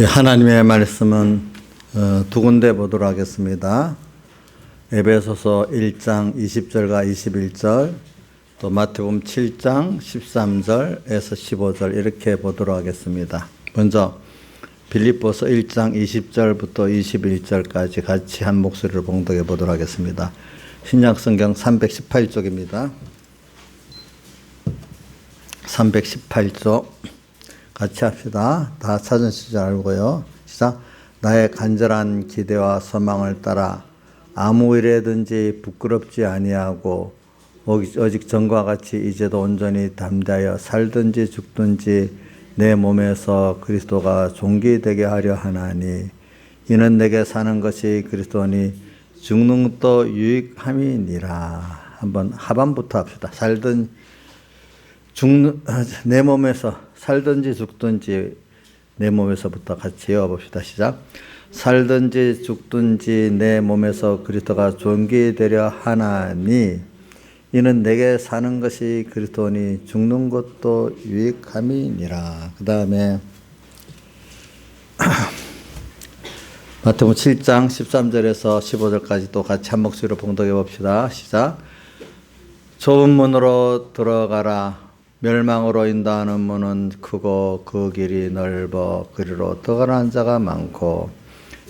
예, 하나님의 말씀은 두 군데 보도록 하겠습니다. 에베소서 1장 20절과 21절, 또 마태복음 7장 13절에서 15절 이렇게 보도록 하겠습니다. 먼저 빌립보서 1장 20절부터 21절까지 같이 한 목소리로 봉독해 보도록 하겠습니다. 신약성경 318쪽입니다. 318쪽 같이 합시다. 다 찾으실 줄 알고요. 시작. 나의 간절한 기대와 소망을 따라 아무 일에든지 부끄럽지 아니하고 오직 전과 같이 이제도 온전히 담대하여 살든지 죽든지 내 몸에서 그리스도가 존귀되게 하려 하나니 이는 내게 사는 것이 그리스도니 죽는 것도 유익함이니라. 한번 하반부터 합시다. 내 몸에서 살든지 죽든지 내 몸에서부터 같이 외워봅시다. 시작. 살든지 죽든지 내 몸에서 그리스도가 존귀되려 하나니 이는 내게 사는 것이 그리스도니 죽는 것도 유익함이니라. 그 다음에 마태복음 7장 13절에서 15절까지 또 같이 한 목소리로 봉독해 봅시다. 시작. 좁은 문으로 들어가라. 멸망으로 인도하는 문은 크고 그 길이 넓어 그리로 들어가는 자가 많고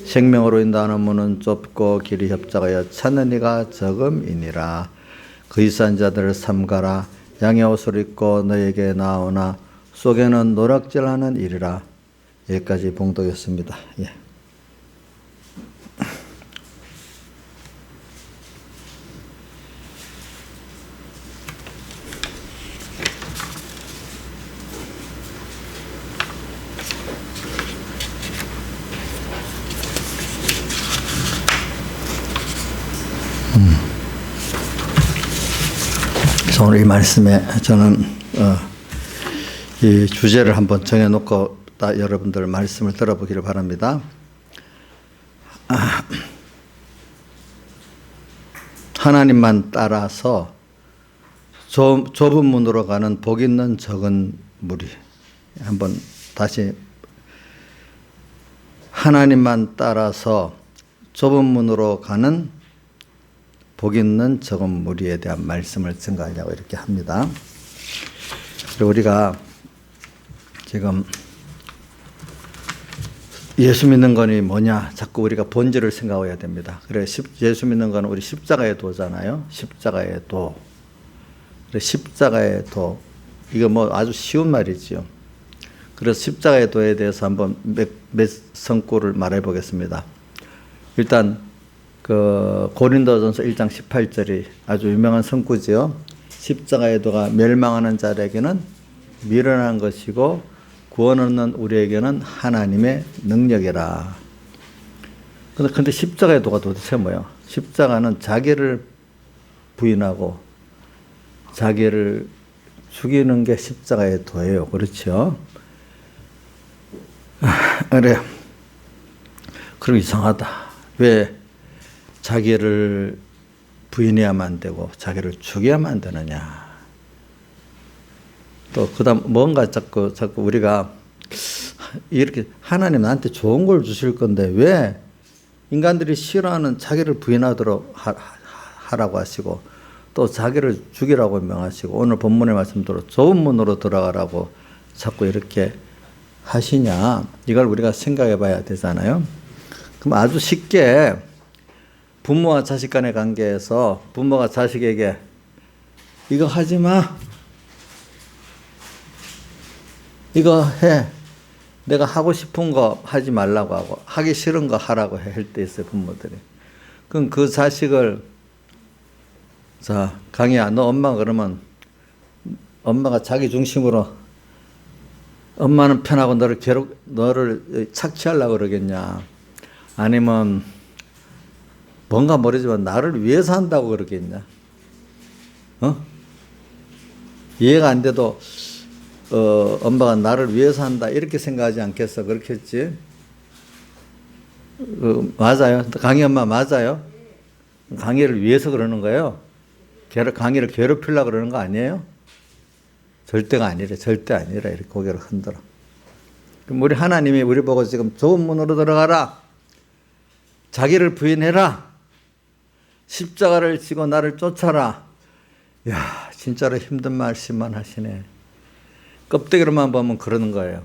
생명으로 인도하는 문은 좁고 길이 협착하여 찾는 이가 적음이니라. 그 이산 자들을 삼가라. 양의 옷을 입고 너에게 나오나 속에는 노략질하는 일이라. 여기까지 봉독했습니다. 예. 오늘 이 말씀에 저는 이 주제를 한번 정해놓고 여러분들 말씀을 들어보기를 바랍니다. 하나님만 따라서 좁은 문으로 가는 복 있는 적은 무리. 한번 다시 하나님만 따라서 좁은 문으로 가는 복 있는 적은 무리에 대한 말씀을 증거하려고 이렇게 합니다. 그리고 우리가 지금 예수 믿는 거니 뭐냐 자꾸 우리가 본질을 생각해야 됩니다. 그래 예수 믿는 거는 우리 십자가의 도잖아요. 십자가의 도. 그래 십자가의 도. 이거 뭐 아주 쉬운 말이지요. 그래서 십자가의 도에 대해서 한번 몇 성구를 말해 보겠습니다. 일단 고린도전서 1장 18절이 아주 유명한 성구지요. 십자가의 도가 멸망하는 자에게는 미련한 것이고 구원 얻는 우리에게는 하나님의 능력이라. 근데 십자가의 도가 도대체 뭐예요? 십자가는 자기를 부인하고 자기를 죽이는 게 십자가의 도예요. 그렇죠? 그래. 그럼 이상하다. 왜 자기를 부인해야만 되고 자기를 죽여야만 되느냐. 또 그다음 뭔가 자꾸 우리가 이렇게 하나님 나한테 좋은 걸 주실 건데 왜 인간들이 싫어하는 자기를 부인하도록 하라고 하시고 또 자기를 죽이라고 명하시고 오늘 본문의 말씀대로 좁은 문으로 들어가라고 자꾸 이렇게 하시냐. 이걸 우리가 생각해 봐야 되잖아요. 그럼 아주 쉽게 부모와 자식 간의 관계에서 부모가 자식에게 이거 하지 마. 이거 해. 내가 하고 싶은 거 하지 말라고 하고 하기 싫은 거 하라고 할 때 있어요. 부모들이. 그럼 그 자식을 자 강희야 너 엄마 그러면 엄마가 자기 중심으로 엄마는 편하고 너를 착취하려고 그러겠냐. 아니면 뭔가 모르지만 나를 위해서 한다고 그러겠냐? 이해가 안 돼도 엄마가 나를 위해서 한다 이렇게 생각하지 않겠어? 그렇겠지? 맞아요. 강희 엄마 맞아요? 강희를 위해서 그러는 거예요? 강희를 괴롭히려고 그러는 거 아니에요? 절대가 아니래. 절대 아니라 이렇게 고개를 흔들어. 그럼 우리 하나님이 우리 보고 지금 좁은 문으로 들어가라. 자기를 부인해라. 십자가를 지고 나를 쫓아라. 야, 진짜로 힘든 말씀만 하시네. 껍데기로만 보면 그러는 거예요.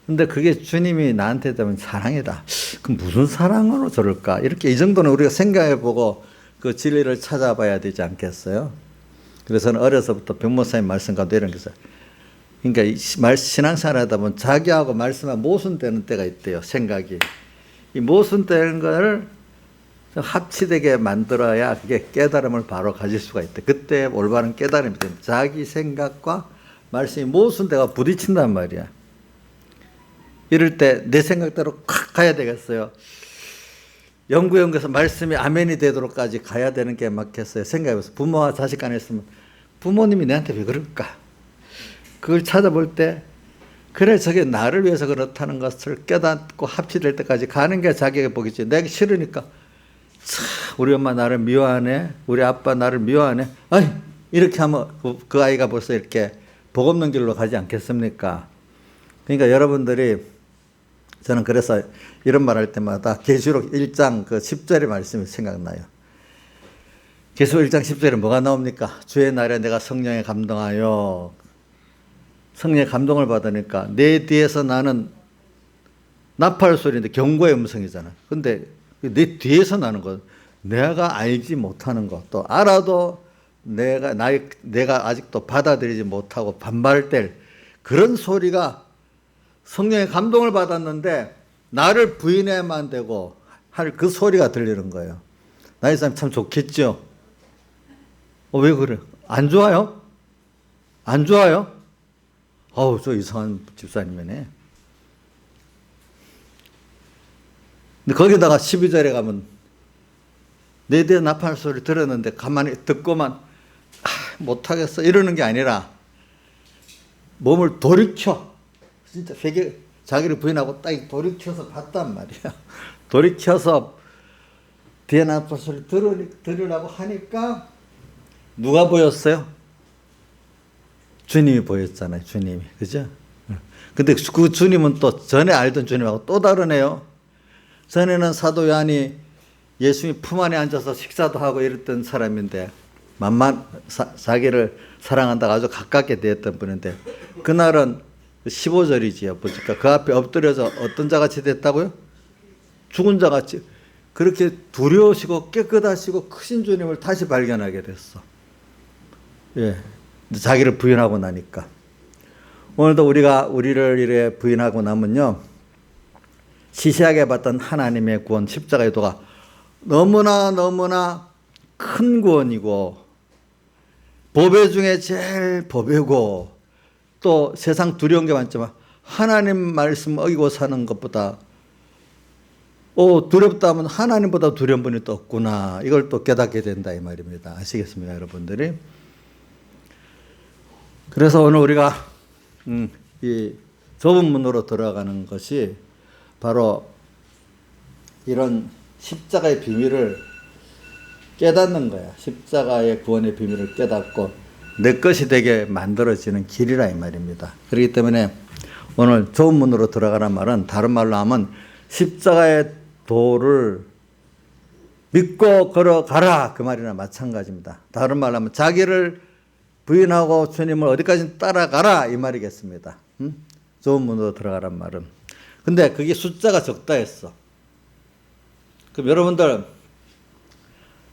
근데 그게 주님이 나한테 되면 사랑이다. 그럼 무슨 사랑으로 저럴까? 이렇게 이 정도는 우리가 생각해보고 그 진리를 찾아봐야 되지 않겠어요? 그래서 저는 어려서부터 변모사님 말씀 가운데 이런 게 있어요. 그러니까 신앙생활 하다 보면 자기하고 말씀하고 모순되는 때가 있대요. 생각이. 이 모순되는 걸 합치되게 만들어야 그게 깨달음을 바로 가질 수가 있대. 그때 올바른 깨달음이 됩니다. 자기 생각과 말씀이 모순되가 부딪힌단 말이야. 이럴 때 내 생각대로 콱 가야 되겠어요. 연구에서 말씀이 아멘이 되도록까지 가야 되는 게 맞겠어요. 생각해보세요. 부모와 자식 간에 있으면 부모님이 내한테 왜 그럴까? 그걸 찾아볼 때 그래 저게 나를 위해서 그렇다는 것을 깨닫고 합치될 때까지 가는 게 자기가 보겠지. 내가 싫으니까 참 우리 엄마 나를 미워하네. 우리 아빠 나를 미워하네. 아이 이렇게 하면 그 아이가 벌써 이렇게 복 없는 길로 가지 않겠습니까? 그러니까 여러분들이 저는 그래서 이런 말 할 때마다 계시록 1장 그 10절의 말씀이 생각나요. 계시록 1장 10절에 뭐가 나옵니까? 주의 날에 내가 성령에 감동하여 성령의 감동을 받으니까 내 뒤에서 나는 나팔 소리인데 경고의 음성이잖아. 근데 내 뒤에서 나는 것, 내가 알지 못하는 것, 또 알아도 내가 아직도 받아들이지 못하고 반발될 그런 소리가 성령의 감동을 받았는데 나를 부인해야만 되고 할 그 소리가 들리는 거예요. 나이 사람 참 좋겠죠? 왜 그래? 안 좋아요? 안 좋아요? 어우, 저 이상한 집사님이네. 근데 거기다가 12절에 가면 내 뒤에 나팔 소리 들었는데 가만히 듣고만 못하겠어 이러는 게 아니라 몸을 돌이켜 진짜 회개 자기를 부인하고 딱 돌이켜서 봤단 말이야. 돌이켜서 뒤에 나팔 소리 들으라고 하니까 누가 보였어요? 주님이 보였잖아요. 주님이. 그죠? 근데 그 주님은 또 전에 알던 주님하고 또 다르네요. 전에는 사도 요한이 예수님 품 안에 앉아서 식사도 하고 이랬던 사람인데 자기를 사랑한다고 아주 가깝게 대했던 분인데 그날은 15절이지요. 보니까 그 앞에 엎드려서 어떤 자같이 됐다고요? 죽은 자같이. 그렇게 두려우시고 깨끗하시고 크신 주님을 다시 발견하게 됐어. 예. 자기를 부인하고 나니까. 오늘도 우리가 우리를 이래 부인하고 나면요. 시시하게 봤던 하나님의 구원, 십자가의 도가 너무나 큰 구원이고 보배 중에 제일 보배고 또 세상 두려운 게 많지만 하나님 말씀 어기고 사는 것보다 두렵다면 하나님보다 두려운 분이 또 없구나. 이걸 또 깨닫게 된다 이 말입니다. 아시겠습니까 여러분들이? 그래서 오늘 우리가 이 좁은 문으로 들어가는 것이 바로 이런 십자가의 비밀을 깨닫는 거야. 십자가의 구원의 비밀을 깨닫고 내 것이 되게 만들어지는 길이라 이 말입니다. 그렇기 때문에 오늘 좁은 문으로 들어가란 말은 다른 말로 하면 십자가의 도를 믿고 걸어가라 그 말이나 마찬가지입니다. 다른 말로 하면 자기를 부인하고 주님을 어디까지 따라가라 이 말이겠습니다. 좁은 문으로 들어가란 말은. 근데 그게 숫자가 적다 했어. 그럼 여러분들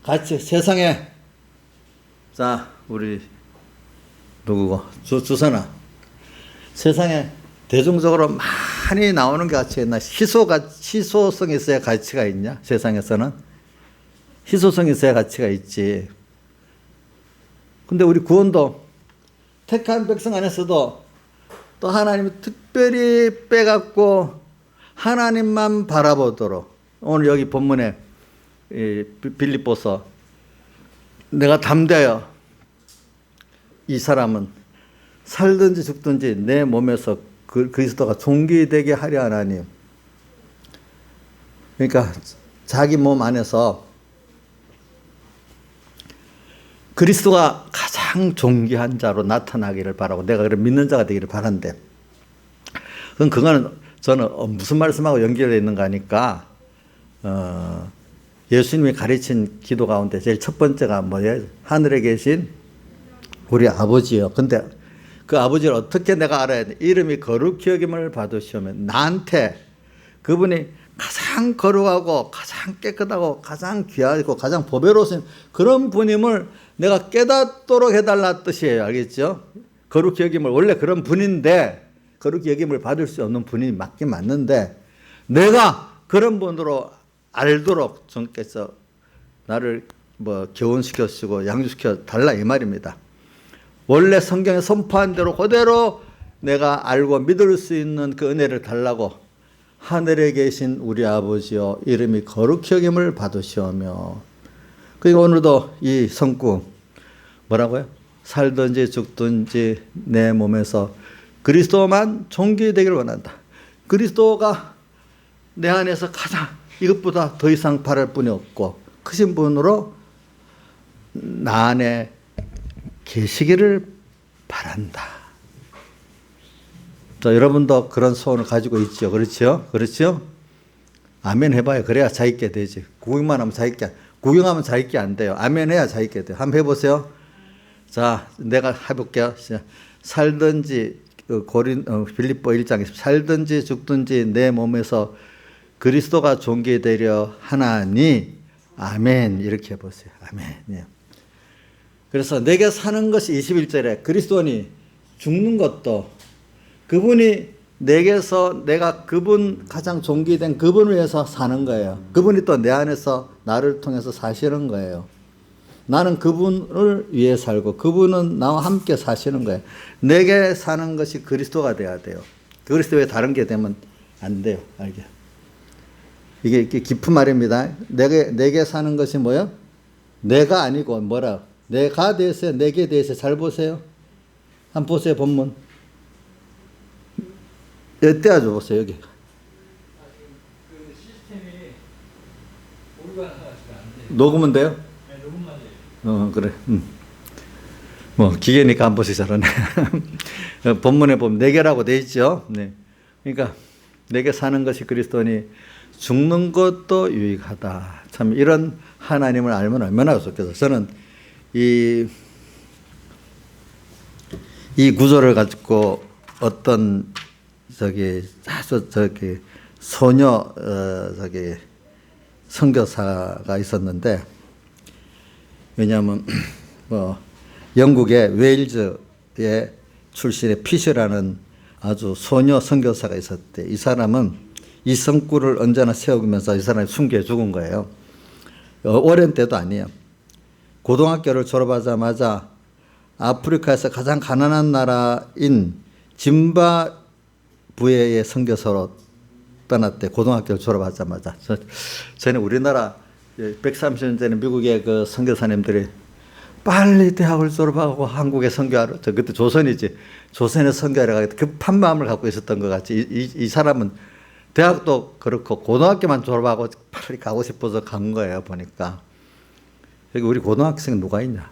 같이 세상에 자 우리 누구고 주선아 세상에 대중적으로 많이 나오는 게 가치가 있나? 희소성이 있어야 가치가 있냐? 세상에서는 희소성이 있어야 가치가 있지. 근데 우리 구원도 택한 백성 안에서도 또 하나님이 특별히 빼갖고 하나님만 바라보도록 오늘 여기 본문에 빌립보서 내가 담대하여 이 사람은 살든지 죽든지 내 몸에서 그리스도가 존귀되게 하려 하나님. 그러니까 자기 몸 안에서 그리스도가 가장 존귀한 자로 나타나기를 바라고 내가 그를 믿는 자가 되기를 바란대. 그럼 그거는 저는 무슨 말씀하고 연결되어 있는가 하니까 예수님이 가르친 기도 가운데 제일 첫 번째가 뭐예요? 하늘에 계신 우리 아버지요. 근데 그 아버지를 어떻게 내가 알아야 돼? 이름이 거룩히 여김을 받으시면 나한테 그분이 가장 거룩하고 가장 깨끗하고 가장 귀하고 가장 보배로우신 그런 분임을 내가 깨닫도록 해달라 뜻이에요. 알겠죠? 거룩히 여김을 원래 그런 분인데 거룩히 여김을 받을 수 없는 분이 맞긴 맞는데 내가 그런 분으로 알도록 주님께서 나를 교훈시켜 주시고 양육시켜 달라 이 말입니다. 원래 성경에 선포한 대로 그대로 내가 알고 믿을 수 있는 그 은혜를 달라고 하늘에 계신 우리 아버지여 이름이 거룩히 여김을 받으시오며 그리고 오늘도 이 성구 뭐라고요? 살든지 죽든지 내 몸에서 그리스도만 존귀되기를 원한다. 그리스도가 내 안에서 가장 이것보다 더 이상 바랄 분이 없고 크신 분으로 나 안에 계시기를 바란다. 자, 여러분도 그런 소원을 가지고 있죠. 그렇죠? 그렇죠? 아멘 해봐요. 그래야 자있게 되지. 구경만 하면 자있게, 구경하면 자있게 안 돼요. 아멘 해야 자있게 돼요. 한번 해보세요. 자, 내가 해볼게요. 살든지, 빌립보 1장에 살든지 죽든지 내 몸에서 그리스도가 존귀되려 하나니, 아멘. 이렇게 해보세요. 아멘. 예. 그래서 내게 사는 것이 21절에 그리스도니 죽는 것도 그분이 내게서 내가 그분 가장 존귀된 그분을 위해서 사는 거예요. 그분이 또 내 안에서 나를 통해서 사시는 거예요. 나는 그분을 위해 살고 그분은 나와 함께 사시는 거예요. 내게 사는 것이 그리스도가 돼야 돼요. 그리스도 외에 다른 게 되면 안 돼요. 알게. 이게 깊은 말입니다. 내게 사는 것이 뭐예요? 내가 아니고 뭐라? 내가 대해서 내게 대해서 잘 보세요. 한번 보세요. 본문. 떼어 줘 보세요. 여기. 그 시스템이 오류가 나가지고 안 돼요. 녹으면 돼요? 네, 녹음만 돼요. 그래. 뭐 기계니까 한 번씩 잘하네. 본문에 보면 내게라고 돼 있죠. 네. 그러니까 내게 사는 것이 그리스도니 죽는 것도 유익하다. 참 이런 하나님을 알면 얼마나 좋겠어. 저는 이 구조를 가지고 어떤 소녀 선교사가 있었는데, 왜냐하면 영국의 웨일즈의 출신의 피셔라는 아주 소녀 선교사가 있었대. 이 사람은 이 성구를 언제나 세우면서 이 사람이 순교해 죽은 거예요. 오랜 때도 아니에요. 고등학교를 졸업하자마자 아프리카에서 가장 가난한 나라인 짐바브웨의 선교사로 떠났대. 고등학교를 졸업하자마자. 전에 우리나라 130년 전에 미국의 그 선교사님들이 빨리 대학을 졸업하고 한국에 선교하러, 그때 조선이지. 조선에 선교하러 가겠다. 급한 마음을 갖고 있었던 것 같지. 이 사람은 대학도 그렇고 고등학교만 졸업하고 빨리 가고 싶어서 간 거예요. 보니까. 여기 우리 고등학생 누가 있냐?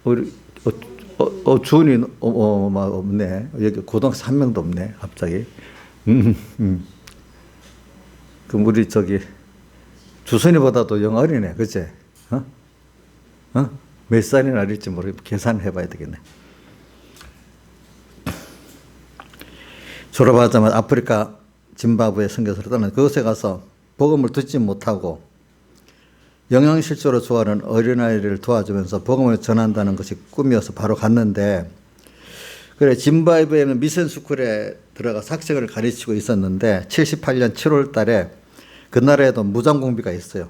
우리 주은이 없네. 여기 고등학생 한 명도 없네. 갑자기. 그럼 우리 주선이보다도 영 어리네. 그치? 몇 살이나 어릴지 모르겠고 계산해 봐야 되겠네. 졸업하자마자 아프리카 짐바브웨 선교사로 떠나 그곳에 가서 복음을 듣지 못하고 영양실조로 좋아하는 어린아이를 도와주면서 복음을 전한다는 것이 꿈이어서 바로 갔는데, 그래 짐바브웨는 미션스쿨에 들어가서 학생을 가르치고 있었는데 78년 7월 달에 그 나라에도 무장공비가 있어요.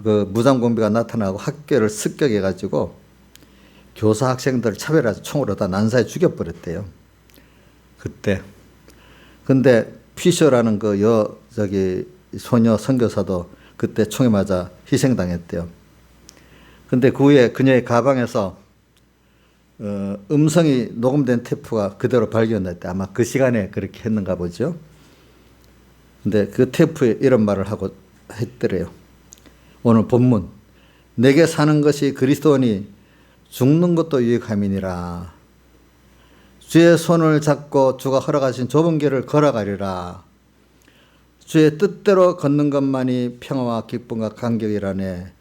그 무장공비가 나타나고 학교를 습격해가지고 교사 학생들을 차별해서 총으로 다 난사해 죽여버렸대요. 그때. 근데 피셔라는 소녀 선교사도 그때 총에 맞아 희생당했대요. 근데 그 후에 그녀의 가방에서 음성이 녹음된 테이프가 그대로 발견됐대. 아마 그 시간에 그렇게 했는가 보죠. 근데 그 테이프에 이런 말을 하고 했더래요. 오늘 본문. 내게 사는 것이 그리스도니 죽는 것도 유익함이니라. 주의 손을 잡고 주가 허락하신 좁은 길을 걸어가리라. 주의 뜻대로 걷는 것만이 평화와 기쁨과 감격이라네.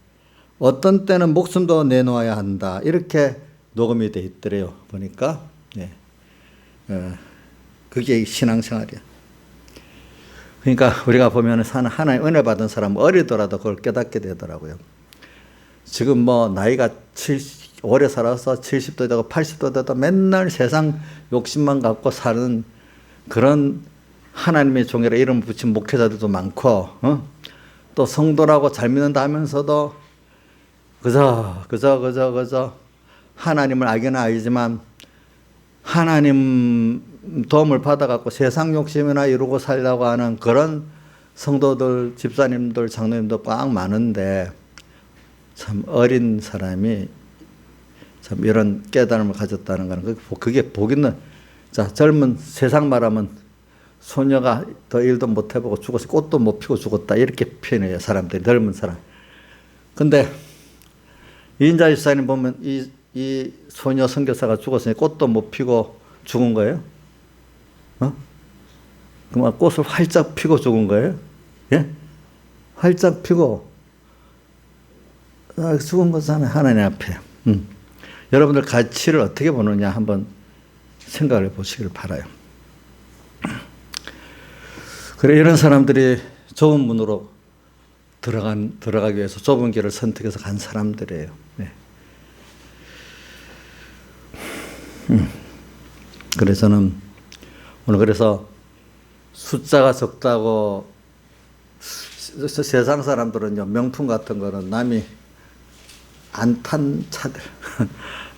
어떤 때는 목숨도 내놓아야 한다. 이렇게 녹음이 돼 있더래요. 보니까. 네. 그게 신앙생활이야. 그러니까 우리가 보면 하나님 은혜 받은 사람 어리더라도 그걸 깨닫게 되더라고요. 지금 뭐 나이가 오래 살아서 70도 되고 80도 되도 맨날 세상 욕심만 갖고 사는 그런 하나님의 종이라 이름 붙인 목회자들도 많고, 또 성도라고 잘 믿는다 하면서도 그저 하나님을 알기는 알지만 하나님 도움을 받아갖고 세상 욕심이나 이루고 살려고 하는 그런 성도들, 집사님들, 장로님도 꽉 많은데 참 어린 사람이 참 이런 깨달음을 가졌다는 거는 그게 복 있는, 자, 젊은 세상 말하면 소녀가 더 일도 못 해보고 죽어서 꽃도 못 피고 죽었다 이렇게 표현해요. 사람들이, 젊은 사람. 근데 이인자 집사님 보면 이 소녀 선교사가 죽었으니 꽃도 못 피고 죽은 거예요? 그만 꽃을 활짝 피고 죽은 거예요? 예? 활짝 피고 죽은 거잖아요. 하나님 앞에. 여러분들 가치를 어떻게 보느냐 한번 생각을 해보시길 바라요. 그래, 이런 사람들이 좁은 문으로 들어가기 위해서 좁은 길을 선택해서 간 사람들이에요. 네. 그래서 저는 오늘 그래서 숫자가 적다고 세상 사람들은요, 명품 같은 거는 남이 안 탄 차들,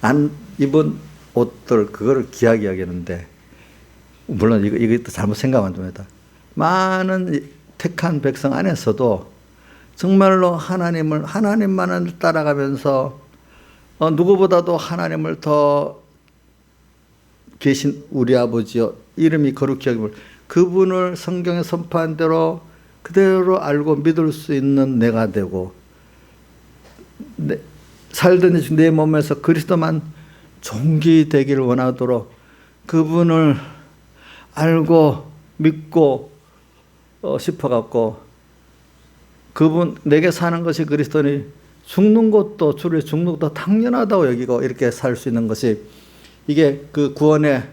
안 입은 옷들, 그거를 귀하게 여기는데, 물론 이것도 잘못 생각하면 됩니다. 많은 택한 백성 안에서도 정말로 하나님만을 따라가면서 누구보다도 하나님을 더 계신 우리 아버지요, 이름이 거룩히 여김을, 그분을 성경에 선포한 대로 그대로 알고 믿을 수 있는 내가 되고, 살던 내 몸에서 그리스도만 존귀되기를 원하도록 그분을 알고 믿고 싶어갖고, 그분 내게 사는 것이 그리스도니 죽는 것도 주를 죽는 것도 당연하다고 여기고 이렇게 살 수 있는 것이, 이게 그 구원의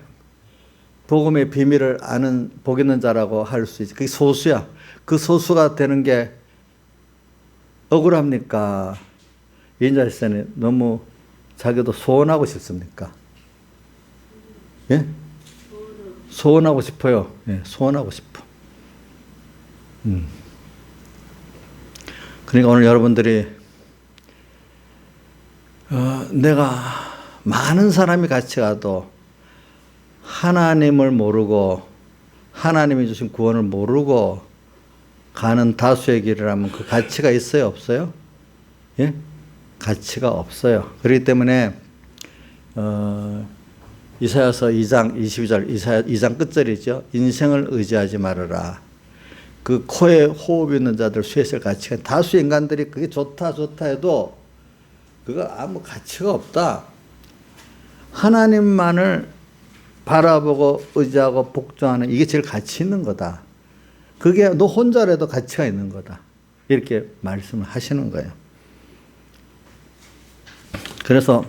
복음의 비밀을 아는 복 있는 자라고 할 수 있지. 그게 소수야. 그 소수가 되는 게 억울합니까? 이인자 집사님 너무 자기도 소원하고 싶습니까? 예? 소원하고 싶어요. 예, 소원하고 싶어. 그러니까 오늘 여러분들이 내가 많은 사람이 같이 가도 하나님을 모르고 하나님이 주신 구원을 모르고 가는 다수의 길이라면 그 가치가 있어요, 없어요? 예? 가치가 없어요. 그렇기 때문에 이사야서 2장 22절, 이사야 2장 끝절이죠. 인생을 의지하지 말아라. 그 코에 호흡 있는 자들 수에 있을 가치가, 다수 인간들이 그게 좋다 해도 그거 아무 가치가 없다. 하나님만을 바라보고 의지하고 복종하는, 이게 제일 가치 있는 거다. 그게 너 혼자라도 가치가 있는 거다. 이렇게 말씀을 하시는 거예요. 그래서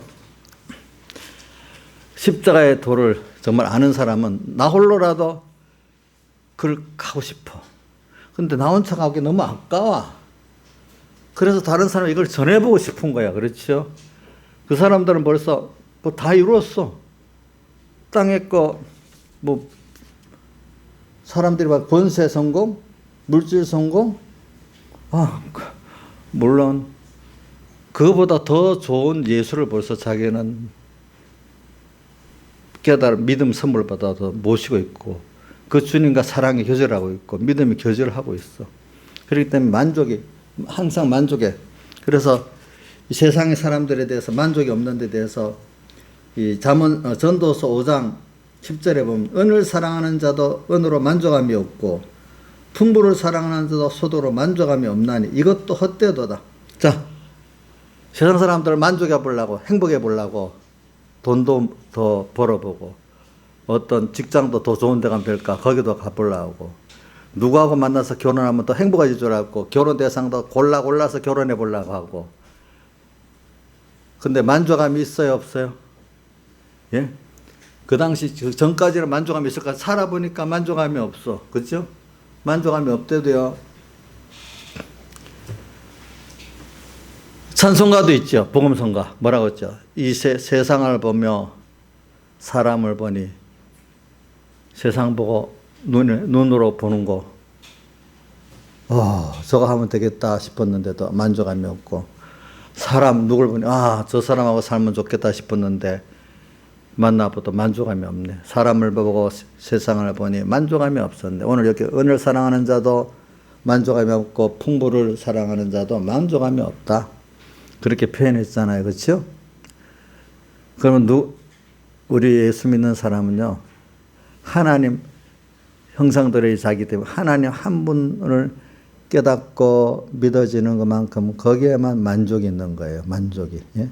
십자가의 도를 정말 아는 사람은 나 홀로라도 그걸 가고 싶어. 근데 나 혼자 가기 너무 아까워. 그래서 다른 사람 이걸 전해보고 싶은 거야. 그렇죠? 그 사람들은 벌써 뭐 다 이루었어. 땅에 거, 뭐, 사람들이 막 권세 성공, 물질 성공, 물론, 그거보다 더 좋은 예수를 벌써 자기는 믿음 선물 받아서 모시고 있고, 그 주님과 사랑이 교제하고 있고, 믿음이 교제를 하고 있어. 그렇기 때문에 항상 만족해. 그래서 이 세상의 사람들에 대해서 만족이 없는 데 대해서 이 전도서 5장 10절에 보면, 은을 사랑하는 자도 은으로 만족함이 없고 풍부를 사랑하는 자도 소도로 만족함이 없나니 이것도 헛되도다. 자, 세상 사람들을 만족해 보려고, 행복해 보려고 돈도 더 벌어보고 어떤 직장도 더 좋은 데 가면 별까? 거기도 가보려고. 누구하고 만나서 결혼하면 더 행복해질 줄 알고, 결혼 대상도 골라서 결혼해 보려고 하고. 근데 만족감이 있어요, 없어요? 예? 그 당시 전까지는 만족감이 있을까? 살아보니까 만족감이 없어. 그죠? 만족감이 없대도요. 찬송가도 있죠. 복음성가. 뭐라고 했죠? 이 세상을 보며 사람을 보니 세상 보고 눈으로 보는 거. 저거 하면 되겠다 싶었는데도 만족감이 없고. 사람 누굴 보니 저 사람하고 살면 좋겠다 싶었는데 만나봐도 만족감이 없네. 사람을 보고 세상을 보니 만족감이 없었네. 오늘 이렇게 은을 사랑하는 자도 만족감이 없고 풍부를 사랑하는 자도 만족감이 없다. 그렇게 표현했잖아요. 그렇죠? 그러면 우리 예수 믿는 사람은요. 하나님 형상대로의 자기 때문에 하나님 한 분을 깨닫고 믿어지는 것만큼 거기에만 만족이 있는 거예요. 만족이. 예?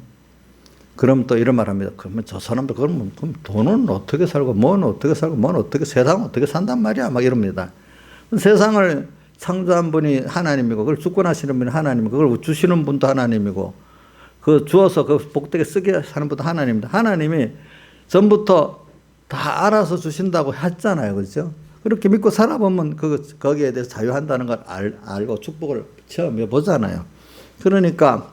그럼 또 이런 말 합니다. 그러면 저 사람들 그럼 돈은 어떻게 살고 뭐는 어떻게 살고 뭐는 어떻게 세상은 어떻게 산단 말이야. 막 이럽니다. 세상을 창조한 분이 하나님이고 그걸 주권하시는 분이 하나님이고 그걸 주시는 분도 하나님이고 그 주어서 그 복되게 쓰게 하는 분도 하나님입니다. 하나님이 전부터 다 알아서 주신다고 했잖아요. 그렇죠? 그렇게 믿고 살아보면 거기에 대해서 자유한다는 걸 알고 축복을 체험해 보잖아요. 그러니까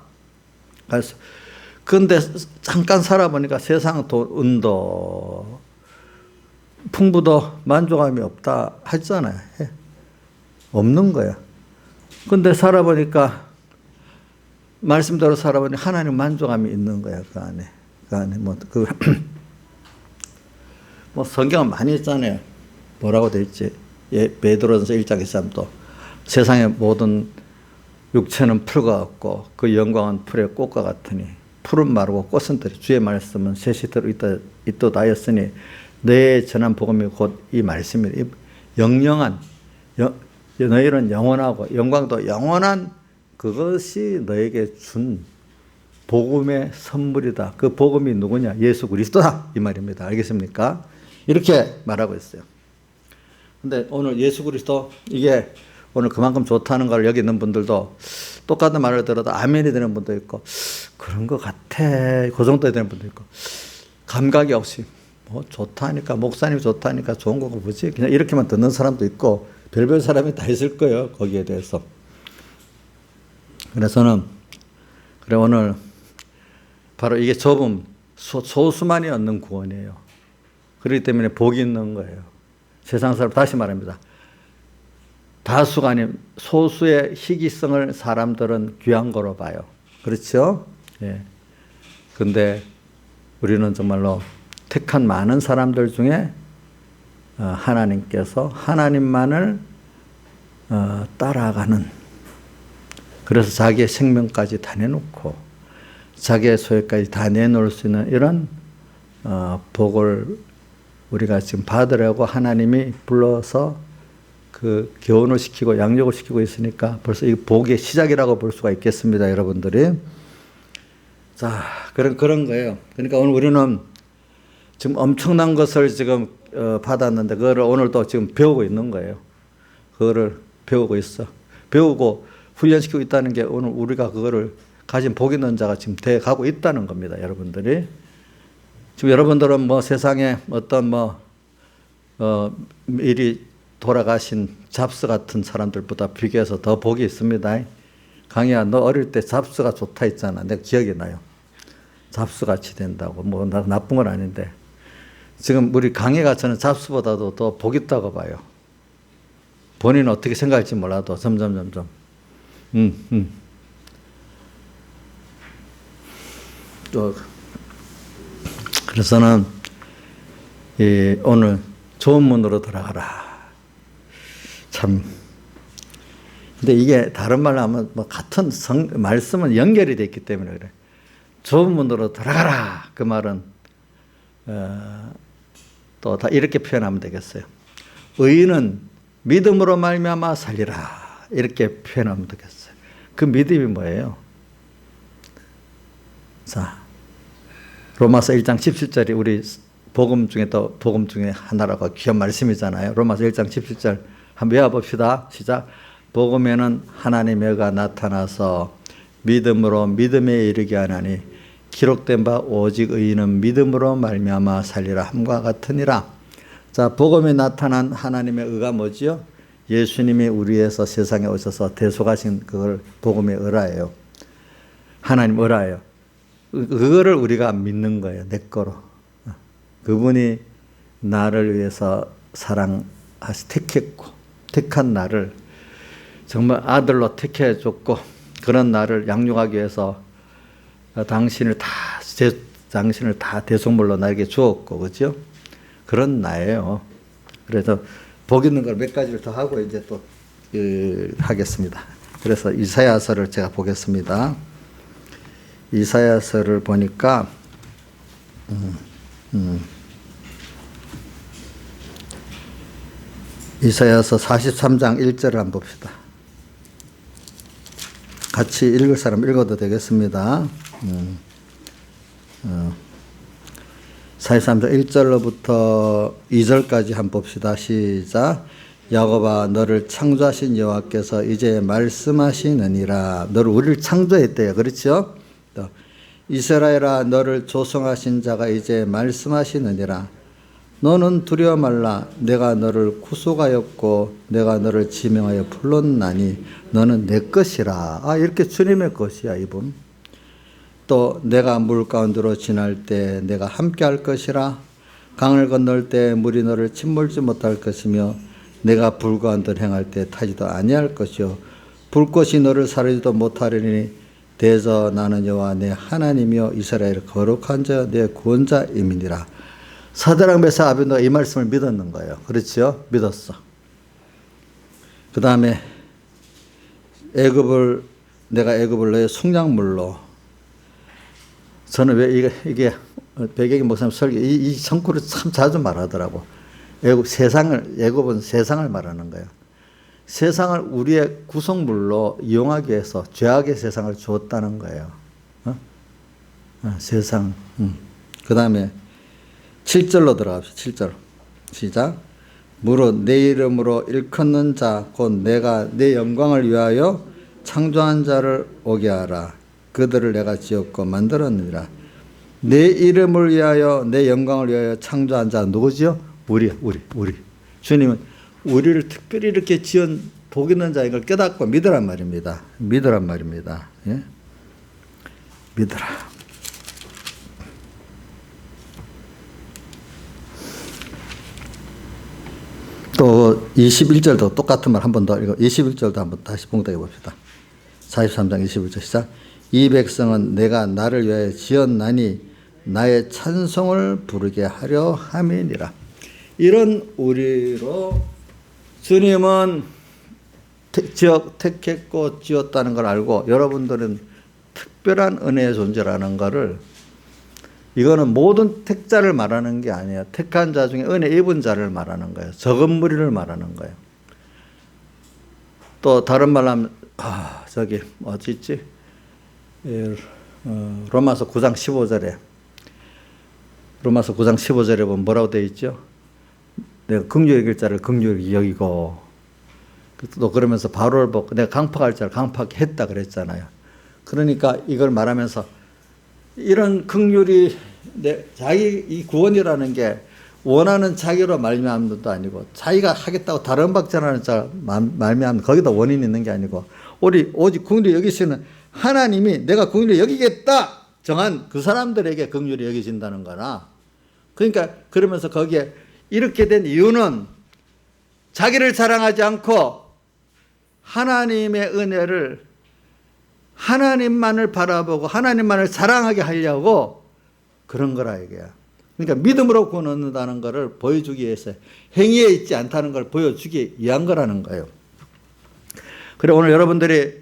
그런데 잠깐 살아보니까 세상 은도 풍부도 만족감이 없다 했잖아요. 없는 거야. 근데 살아보니까 말씀대로 살아보니 하나님 만족감이 있는 거야. 그 안에 뭐 성경은 많이 있잖아요. 뭐라고 돼 있지? 베드로전서 1장 13도 세상의 모든 육체는 풀과 같고 그 영광은 풀의 꽃과 같으니 풀은 마르고 꽃은 들이 주의 말씀은 새시대로 있도다 하였으니 너의 전한 복음이 곧 이 말씀이라. 영영한 너희는 영원하고 영광도 영원한 그것이 너에게 준 복음의 선물이다. 그 복음이 누구냐? 예수 그리스도다. 이 말입니다. 알겠습니까? 이렇게 말하고 있어요. 근데 오늘 예수 그리스도 이게 오늘 그만큼 좋다는 걸 여기 있는 분들도 똑같은 말을 들어도 아멘이 되는 분도 있고 그런 것 같아. 그 정도 되는 분도 있고 감각이 없이 뭐 좋다니까 목사님이 좋다니까 좋은 거고 뭐지? 그냥 이렇게만 듣는 사람도 있고 별별 사람이 다 있을 거예요. 거기에 대해서. 그래서는 그래 오늘 바로 이게 좁은 소수만이 얻는 구원이에요. 그렇기 때문에 복이 있는 거예요. 세상 사람 다시 말합니다. 다수가 아닌 소수의 희귀성을 사람들은 귀한 거로 봐요. 그렇죠? 예. 근데 우리는 정말로 택한 많은 사람들 중에 하나님께서 하나님만을 따라가는 그래서 자기의 생명까지 다 내놓고 자기의 소유까지 다 내놓을 수 있는 이런 복을 우리가 지금 받으려고 하나님이 불러서 그 교훈을 시키고 양육을 시키고 있으니까 벌써 이 복의 시작이라고 볼 수가 있겠습니다, 여러분들이. 자, 그런 거예요. 그러니까 오늘 우리는 지금 엄청난 것을 지금 받았는데 그거를 오늘도 지금 배우고 있는 거예요. 그거를 배우고 있어. 배우고 훈련시키고 있다는 게 오늘 우리가 그거를 가진 복 있는 자가 지금 돼 가고 있다는 겁니다, 여러분들이. 지금 여러분들은 뭐 세상에 어떤 미리 돌아가신 잡스 같은 사람들보다 비교해서 더 복이 있습니다. 강희야, 너 어릴 때 잡스가 좋다 했잖아. 내가 기억이 나요. 잡스같이 된다고. 뭐 나쁜 건 아닌데. 지금 우리 강희가 저는 잡스보다도 더 복 있다고 봐요. 본인은 어떻게 생각할지 몰라도 점점. 또 그래서는 오늘 좋은 문으로 들어가라. 참. 근데 이게 다른 말로 하면 뭐 같은 말씀은 연결이 되어 있기 때문에 그래. 좋은 문으로 들어가라. 그 말은 또 다 이렇게 표현하면 되겠어요. 의인은 믿음으로 말미암아 살리라. 이렇게 표현하면 되겠어요. 그 믿음이 뭐예요? 자, 로마서 1장 17절이 우리 복음 중에 또 복음 중에 하나라고 귀한 말씀이잖아요. 로마서 1장 17절 한번 외워봅시다. 시작. 복음에는 하나님의 의가 나타나서 믿음으로 믿음에 이르게 하나니 기록된 바 오직 의인은 믿음으로 말미암아 살리라 함과 같으니라. 자, 복음에 나타난 하나님의 의가 뭐지요? 예수님이 우리에서 세상에 오셔서 대속하신 그걸 복음의 의라예요. 하나님 의라예요. 그거를 우리가 믿는 거예요. 내 거로. 그분이 나를 위해서 택했고 택한 나를 정말 아들로 택해줬고 그런 나를 양육하기 위해서 당신을 다 대속물로 나에게 주었고, 그죠? 그런 나예요. 그래서 복 있는 걸 몇 가지를 더 하고 이제 또 하겠습니다. 그래서 이사야서를 제가 보겠습니다. 이사야서를 보니까 이사야서 43장 1절을 한번 봅시다. 같이 읽을 사람 읽어도 되겠습니다. 43장 1절로부터 2절까지 한번 봅시다. 시작. 야곱아 너를 창조하신 여호와께서 이제 말씀하시느니라. 너를 우리를 창조했대요. 그렇죠? 또 이스라엘아 너를 조성하신 자가 이제 말씀하시느니라. 너는 두려워 말라. 내가 너를 구속하였고 내가 너를 지명하여 불렀나니 너는 내 것이라. 이렇게 주님의 것이야 이분. 또 내가 물 가운데로 지날 때 내가 함께 할 것이라. 강을 건널 때 물이 너를 침몰지 못할 것이며 내가 불 가운데를 행할 때 타지도 아니할 것이요 불꽃이 너를 사르지도 못하리니 대저 나는 여호와 내 하나님이요 이스라엘 거룩한 자 내 구원자임이니라. 사드락 메삭 아벤노가 이 말씀을 믿었는 거예요. 그렇죠? 믿었어. 그 다음에 내가 애굽을 너의 속량물로. 저는 왜 이게 백예기 목사님 설교 이 성구를 참 자주 말하더라고. 애굽은 세상을 말하는 거예요. 세상을 우리의 구성물로 이용하기 위해서 죄악의 세상을 주었다는 거예요. 세상. 그 다음에 7절로 들어갑시다. 7절. 시작. 무릇 내 이름으로 일컫는 자 곧 내가 내 영광을 위하여 창조한 자를 오게 하라. 그들을 내가 지었고 만들었느니라. 내 이름을 위하여 내 영광을 위하여 창조한 자 누구지요? 우리. 주님은 우리를 특별히 이렇게 지은 복 있는 자인 걸 깨닫고 믿으란 말입니다. 예? 믿으라. 또 21절도 똑같은 말 한 번 더 읽어. 21절도 한번 다시 봉독해 봅시다. 43장 21절 시작. 이 백성은 내가 나를 위하여 지었나니 나의 찬송을 부르게 하려 함이니라. 이런 우리로 주님은 택했고 지었다는 걸 알고 여러분들은 특별한 은혜의 존재라는 것을, 이거는 모든 택자를 말하는 게 아니에요. 택한 자 중에 은혜 입은 자를 말하는 거예요. 적은 무리를 말하는 거예요. 또 다른 말로 하면 저기 어디 있지? 로마서 9장 15절에 보면 뭐라고 되어 있죠? 내가 긍휼히 여길 자를 긍휼히 여기고, 또 그러면서 바로를 보고 내가 강팍할 자를 강팍했다 그랬잖아요. 그러니까 이걸 말하면서 이런 긍휼이 자기 이 구원이라는 게 원하는 자기로 말미암는 것도 아니고 자기가 하겠다고 다른 박전하는 자 말미암는 거기다 원인이 있는 게 아니고 오직 긍휼히 여기시는 하나님이 내가 긍휼히 여기겠다 정한 그 사람들에게 긍휼히 여기신다는 거나. 그러니까 그러면서 거기에 이렇게 된 이유는 자기를 자랑하지 않고 하나님의 은혜를 하나님만을 바라보고 하나님만을 자랑하게 하려고 그런 거라 이게야. 그러니까 믿음으로 구원 얻는다는 것을 보여주기 위해서 행위에 있지 않다는 걸 보여주기 위한 거라는 거예요. 그래 오늘 여러분들이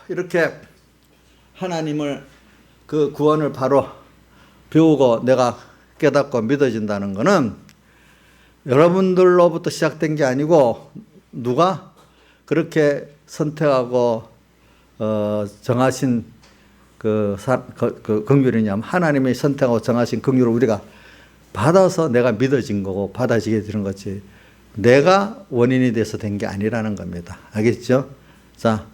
이렇게 하나님을 그 구원을 바로 배우고 내가 깨닫고 믿어진다는 것은 여러분들로부터 시작된 게 아니고 누가 그렇게 선택하고 정하신 그 긍휼이냐면 하나님이 선택하고 정하신 긍휼을 우리가 받아서 내가 믿어진 거고 받아지게 되는 거지 내가 원인이 돼서 된 게 아니라는 겁니다. 알겠죠? 자,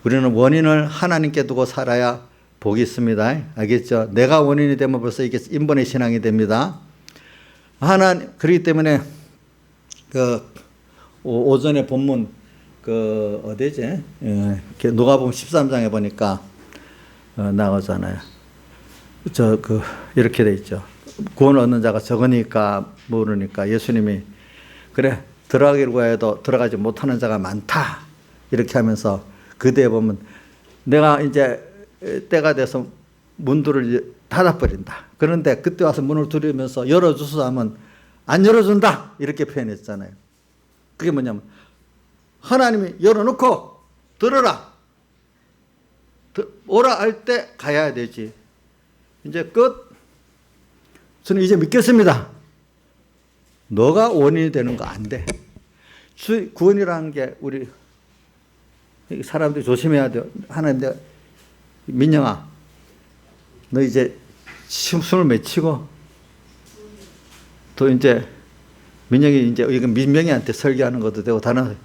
우리는 원인을 하나님께 두고 살아야 복이 있습니다. 알겠죠? 내가 원인이 되면 벌써 이게 인본의 신앙이 됩니다. 그렇기 때문에 오전에 본문 어디지? 누가복음 13장에 보니까 나오잖아요. 이렇게 돼 있죠. 구원 얻는 자가 적으니까 모르니까 예수님이 그래 들어가기로 해도 들어가지 못하는 자가 많다 이렇게 하면서 그대에 보면 내가 이제 때가 돼서 문들을 닫아버린다. 그런데 그때 와서 문을 두드리면서 열어주소 하면 안 열어준다 이렇게 표현했잖아요. 그게 뭐냐면 하나님이 열어놓고 들어라 오라 할 때 가야 되지. 이제 끝. 저는 이제 믿겠습니다. 너가 원인이 되는 거 안 돼. 구원이라는 게 우리 사람들이 조심해야 돼요. 하나님 민영아 너 이제 숨을 맺히고 또 이제 민영이 이제 이건 민명이한테 설교하는 것도 되고 다른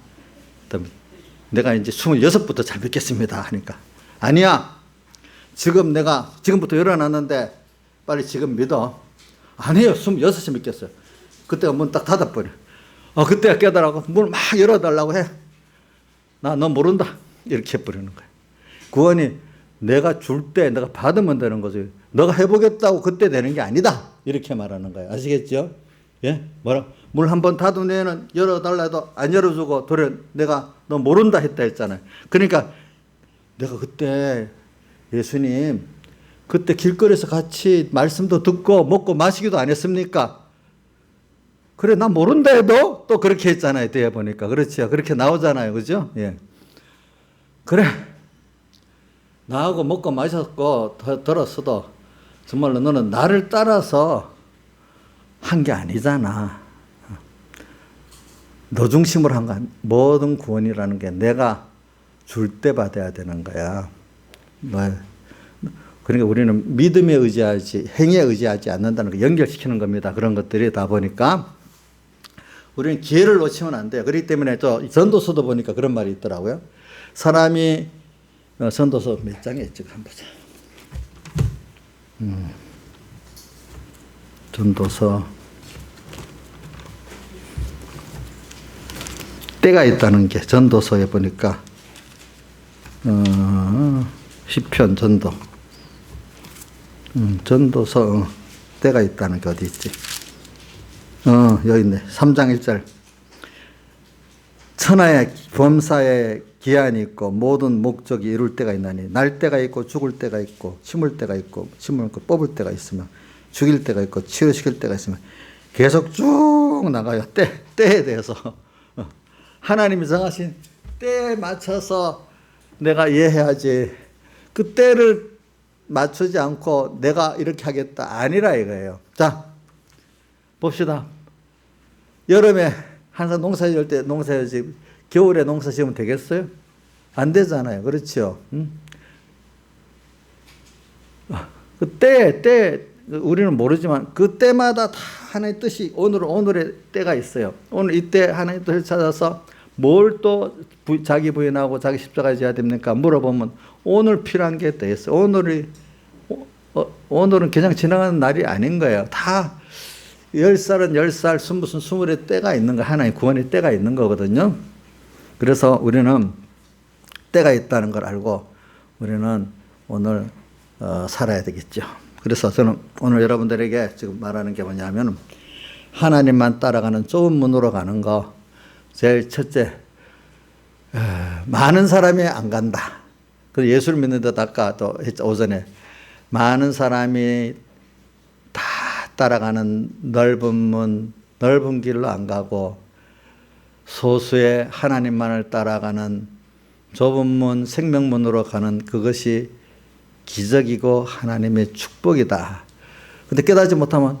내가 이제 26부터 잘 믿겠습니다 하니까 아니야 지금 내가 지금부터 열어놨는데 빨리 지금 믿어. 아니에요 26시 믿겠어요. 그때가 문 딱 닫아버려. 그때 깨달아고 문을 막 열어달라고 해. 너 모른다 이렇게 해버리는 거야. 구원이 내가 줄 때 내가 받으면 되는 거지. 너가 해보겠다고 그때 되는 게 아니다 이렇게 말하는 거예요. 아시겠죠? 예? 문 한 번 닫은 애는 열어달라 해도 안 열어주고 내가 너 모른다 했다 했잖아요. 그러니까 내가 그때 예수님 그때 길거리에서 같이 말씀도 듣고 먹고 마시기도 안 했습니까? 그래 나 모른다 해도 또 그렇게 했잖아요. 뒤에 보니까 그렇죠. 그렇게 나오잖아요. 그죠? 예. 그래 나하고 먹고 마셨고 들었어도 정말로 너는 나를 따라서 한 게 아니잖아. 너 중심으로 한 거 모든 구원이라는 게 내가 줄 때 받아야 되는 거야. 그러니까 우리는 믿음에 의지하지 행위에 의지하지 않는다는 거 연결시키는 겁니다. 그런 것들이 다 보니까 우리는 기회를 놓치면 안 돼요. 그렇기 때문에 전도서도 보니까 그런 말이 있더라고요. 사람이 전도서 몇 장에 있지? 한번 보자. 전도서 때가 있다는 게 전도서에 보니까 시편 전도 전도서 때가 있다는 게 어디 있지? 여기 있네. 3장 1절. 천하의 범사에 기한이 있고 모든 목적이 이룰 때가 있나니 날 때가 있고 죽을 때가 있고 심을 때가 있고 뽑을 때가 있으며 죽일 때가 있고 치유시킬 때가 있으며 계속 쭉 나가요. 때에 대해서 하나님이 정하신 때에 맞춰서 내가 이해해야지 그 때를 맞추지 않고 내가 이렇게 하겠다 아니라 이거예요. 자 봅시다. 여름에 항상 농사 지을 때 농사지지 겨울에 농사 지으면 되겠어요? 안 되잖아요. 그렇죠? 때 우리는 모르지만 그 때마다 다 하나의 뜻이 오늘의 때가 있어요. 오늘 이때 하나의 뜻을 찾아서 뭘 또 자기 부인하고 자기 십자가에 져야 됩니까? 물어보면 오늘 필요한 게 또 있어요. 오늘은 그냥 지나가는 날이 아닌 거예요. 다 10살은 10살, 20은 20의 때가 있는 거, 하나의 구원의 때가 있는 거거든요. 그래서 우리는 때가 있다는 걸 알고 우리는 오늘 살아야 되겠죠. 그래서 저는 오늘 여러분들에게 지금 말하는 게 뭐냐면 하나님만 따라가는 좁은 문으로 가는 거 제일 첫째, 많은 사람이 안 간다. 그래서 예수를 믿는데 아까 또 오전에 많은 사람이 다 따라가는 넓은 문, 넓은 길로 안 가고 소수의 하나님만을 따라가는 좁은 문, 생명문으로 가는 그것이 기적이고 하나님의 축복이다. 근데 깨닫지 못하면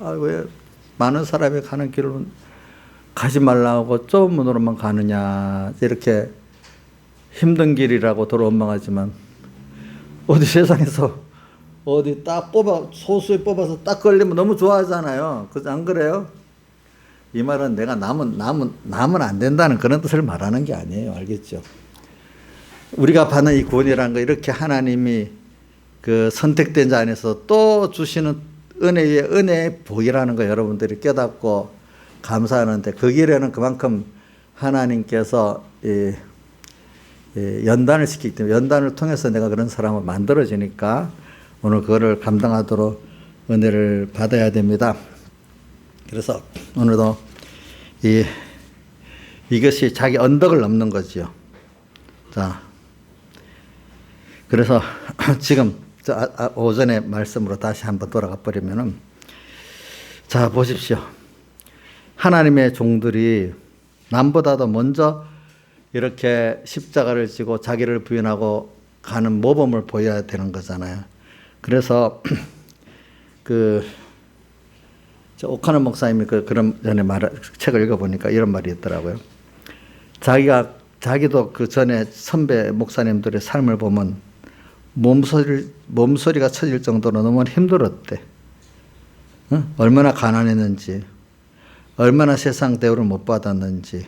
왜 많은 사람이 가는 길로 가지 말라고 좁은 문으로만 가느냐 이렇게 힘든 길이라고 도로 원망하지만 어디 세상에서 어디 딱 소수에 뽑아서 딱 걸리면 너무 좋아하잖아요. 안 그래요? 이 말은 내가 남은 안 된다는 그런 뜻을 말하는 게 아니에요. 알겠죠? 우리가 받는 이 구원이라는 거 이렇게 하나님이 그 선택된 자 안에서 또 주시는 은혜의 복이라는 거 여러분들이 깨닫고 감사하는데 그 길에는 그만큼 하나님께서 연단을 시키기 때문에 연단을 통해서 내가 그런 사람을 만들어지니까 오늘 그거를 감당하도록 은혜를 받아야 됩니다. 그래서 오늘도 이것이 자기 언덕을 넘는 거지요. 자, 그래서 지금 오전의 말씀으로 다시 한번 돌아가 버리면은 자 보십시오. 하나님의 종들이 남보다도 먼저 이렇게 십자가를 지고 자기를 부인하고 가는 모범을 보여야 되는 거잖아요. 그래서 오카노 목사님이 그런 전에 책을 읽어보니까 이런 말이 있더라고요. 자기도 그 전에 선배 목사님들의 삶을 보면 몸소리가 쳐질 정도로 너무 힘들었대. 응? 얼마나 가난했는지, 얼마나 세상 대우를 못 받았는지.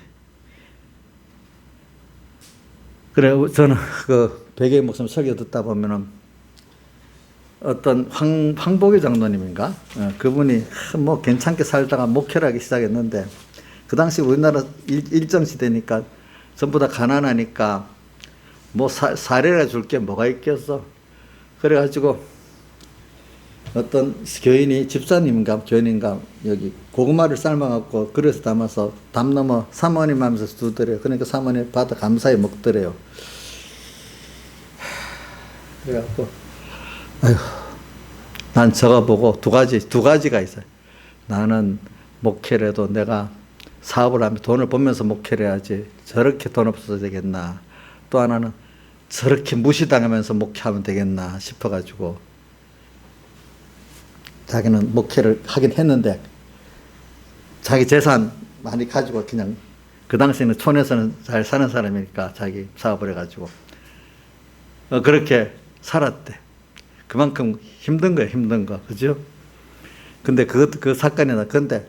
그래, 저는 그 백의 목사님 설교 듣다 보면은 어떤 황복의 장로님인가? 그분이 뭐 괜찮게 살다가 목회를 하기 시작했는데 그 당시 우리나라 일정시대니까 전부 다 가난하니까 뭐 사례를 줄 게 뭐가 있겠어. 그래가지고 어떤 집사님인가 교인인가 여기 고구마를 삶아갖고 그릇에 담아서 담 넘어 사모님 하면서 주더래요. 그러니까 사모님 받아 감사히 먹더래요. 그래갖고 아휴, 난 저거 보고 두 가지가 있어요. 나는 목회를 해도 내가 사업을 하면 돈을 벌면서 목회를 해야지 저렇게 돈 없어도 되겠나. 또 하나는 저렇게 무시당하면서 목회하면 되겠나 싶어가지고 자기는 목회를 하긴 했는데 자기 재산 많이 가지고 그냥 그 당시에는 촌에서는 잘 사는 사람이니까 자기 사업을 해가지고 그렇게 살았대. 그만큼 힘든 거야, 힘든 거. 그죠? 근데 그 사건이다. 근데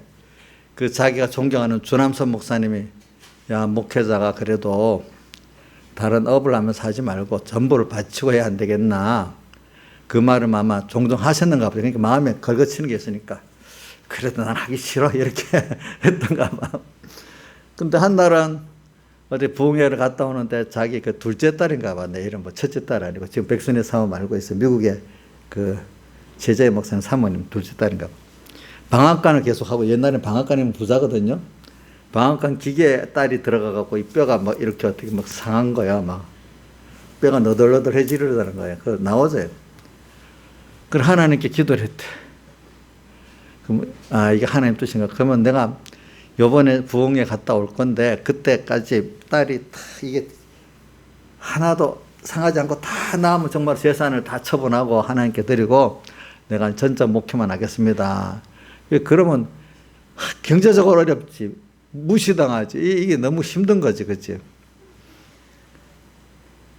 그 자기가 존경하는 주남선 목사님이 야, 목회자가 그래도 다른 업을 하면서 하지 말고 전부를 바치고 해야 안 되겠나. 그 말을 아마 종종 하셨는가 보다. 그러니까 마음에 걸거치는 게 있으니까 그래도 난 하기 싫어. 이렇게 했던가 봐. 근데 한 날은 어디 부흥회를 갔다 오는데 자기 그 둘째 딸인가 봐. 내 이름 뭐 첫째 딸 아니고 지금 백순의 사모 알고 있어요. 미국의 그 제자의 목사님 사모님 둘째 딸인가 봐. 방앗간을 계속하고 옛날엔 방앗간이면 부자거든요. 방앗간 기계에 딸이 들어가갖고 이 뼈가 막 이렇게 어떻게 막 상한 거야. 막 뼈가 너덜너덜해지르다는 거야. 그거 나오죠. 그걸 하나님께 기도를 했대. 그럼 이게 하나님 뜻인가? 그러면 내가 요번에 부흥회 갔다 올 건데 그때까지 딸이 다 이게 하나도 상하지 않고 다 나오면 정말 재산을 다 처분하고 하나님께 드리고 내가 전적 목회만 하겠습니다. 그러면 경제적으로 어렵지. 무시당하지. 이게 너무 힘든 거지. 그치?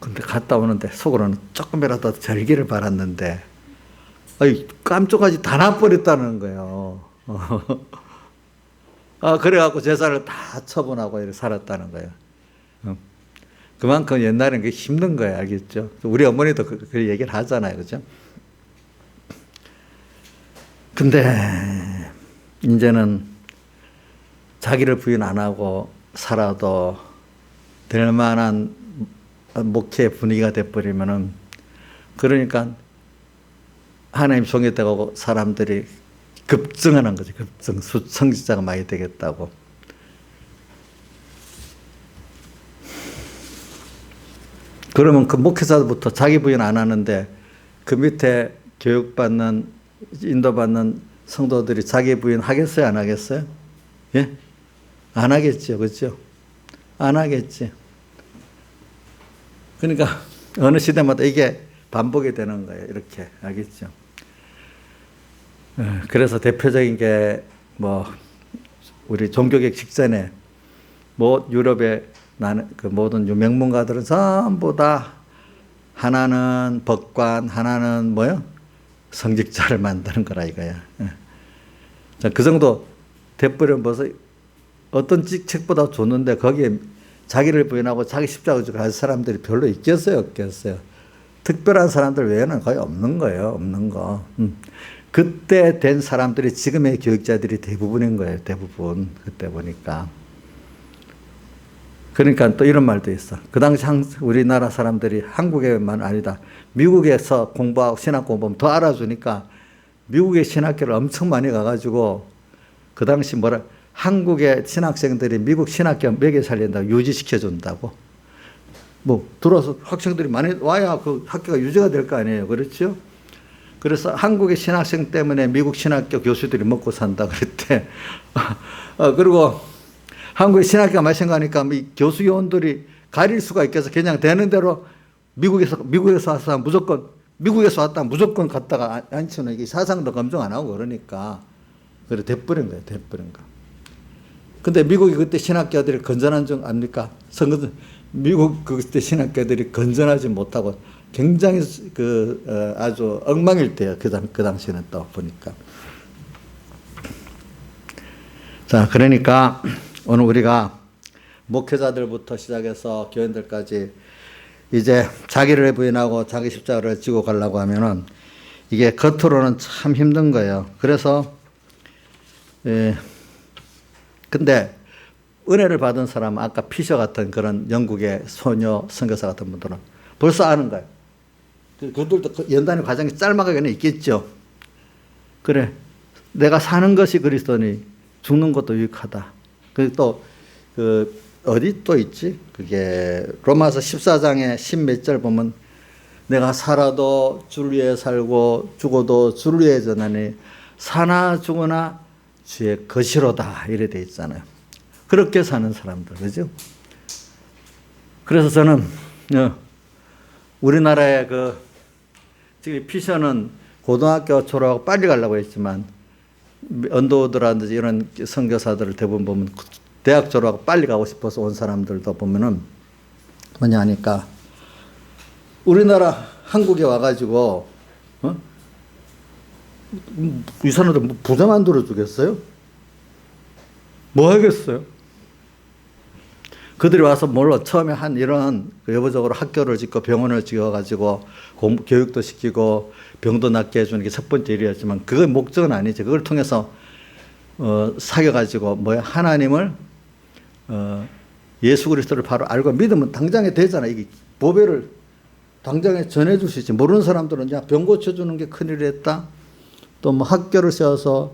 근데 갔다 오는데 속으로는 조금이라도 절기를 바랐는데 깜짝까지 다 나버렸다는 거예요. 그래갖고 재산을 다 처분하고 이렇게 살았다는 거예요. 그만큼 옛날에는 그게 힘든 거예요. 알겠죠? 우리 어머니도 그 얘기를 하잖아요. 그죠? 근데 이제는 자기를 부인 안 하고 살아도 될 만한 목회 분위기가 돼버리면은 그러니까 하나님 종했다고 사람들이 급증하는 거죠. 급증. 성직자가 많이 되겠다고. 그러면 그 목회자부터 자기 부인 안 하는데 그 밑에 교육받는, 인도받는 성도들이 자기 부인 하겠어요? 안 하겠어요? 예? 안 하겠죠. 그렇죠? 안 하겠지. 그러니까 어느 시대마다 이게 반복이 되는 거예요. 이렇게. 알겠죠? 그래서 대표적인 게 뭐 우리 종교개혁 직전에 뭐 유럽의 그 모든 유명문가들은 전부 다 하나는 법관, 하나는 뭐요? 성직자를 만드는 거라 이거야. 자, 그 정도 돼버리면 벌써 어떤 책보다 좋는데 거기에 자기를 부인하고 자기 십자가 지고 갈 사람들이 별로 있겠어요, 없겠어요? 특별한 사람들 외에는 거의 없는 거예요, 없는 거. 그때 된 사람들이 지금의 교육자들이 대부분인 거예요, 대부분. 그때 보니까. 그러니까 또 이런 말도 있어. 그 당시 우리나라 사람들이 한국에만 아니다. 미국에서 공부하고 신학 공부하면 더 알아주니까 미국의 신학교를 엄청 많이 가가지고 그 당시 한국의 신학생들이 미국 신학교 먹여 살린다고 유지시켜준다고. 뭐 들어와서 학생들이 많이 와야 그 학교가 유지가 될 거 아니에요. 그렇죠? 그래서 한국의 신학생 때문에 미국 신학교 교수들이 먹고 산다 그랬대. 그리고 한국의 신학교가 마찬가지니까 이 교수 요원들이 가릴 수가 있겠어. 그냥 되는 대로 미국에서 와서 무조건 미국에서 왔다 무조건 갔다가 앉히는 이게 사상도 검증 안 하고 그러니까 그래 돼버린 거예요. 돼버린 거. 근데 미국이 그때 신학교들이 건전한 줄 압니까? 미국 그때 신학교들이 건전하지 못하고 굉장히 아주 엉망일 때예요. 그 당시에는 또 보니까. 자, 그러니까 오늘 우리가 목회자들부터 시작해서 교인들까지 이제 자기를 부인하고 자기 십자가를 지고 가려고 하면은 이게 겉으로는 참 힘든 거예요. 그래서 근데 은혜를 받은 사람은 아까 피셔 같은 그런 영국의 소녀 선교사 같은 분들은 벌써 아는 거예요. 그들도 연단의 과정이 짤막하게는 있겠죠. 그래, 내가 사는 것이 그리스도니 죽는 것도 유익하다. 그리고 또 어디 또 있지? 그게 로마서 14장에 10몇 절 보면 내가 살아도 주를 위해 살고 죽어도 주를 위해 전하니 사나 죽으나 주의 것이로다 이래 돼 있잖아요. 그렇게 사는 사람들, 그죠? 그래서 저는 우리나라의 지금 피셔는 고등학교 졸업하고 빨리 가려고 했지만 언더우드라든지 이런 선교사들을 대부분 보면 대학 졸업하고 빨리 가고 싶어서 온 사람들도 보면은 뭐냐 하니까 우리나라 한국에 와가지고 이 사람들 뭐 부자 만들어 주겠어요? 뭐 하겠어요? 그들이 와서 물론 처음에 한 이런 여부적으로 학교를 짓고 병원을 지어가지고 교육도 시키고 병도 낫게 해주는 게 첫 번째 일이었지만 그건 목적은 아니지. 그걸 통해서 사귀어가지고 하나님을 예수 그리스도를 바로 알고 믿으면 당장에 되잖아. 이게 보배를 당장에 전해줄 수 있지. 모르는 사람들은 그냥 병 고쳐주는 게 큰일이었다. 또 뭐 학교를 세워서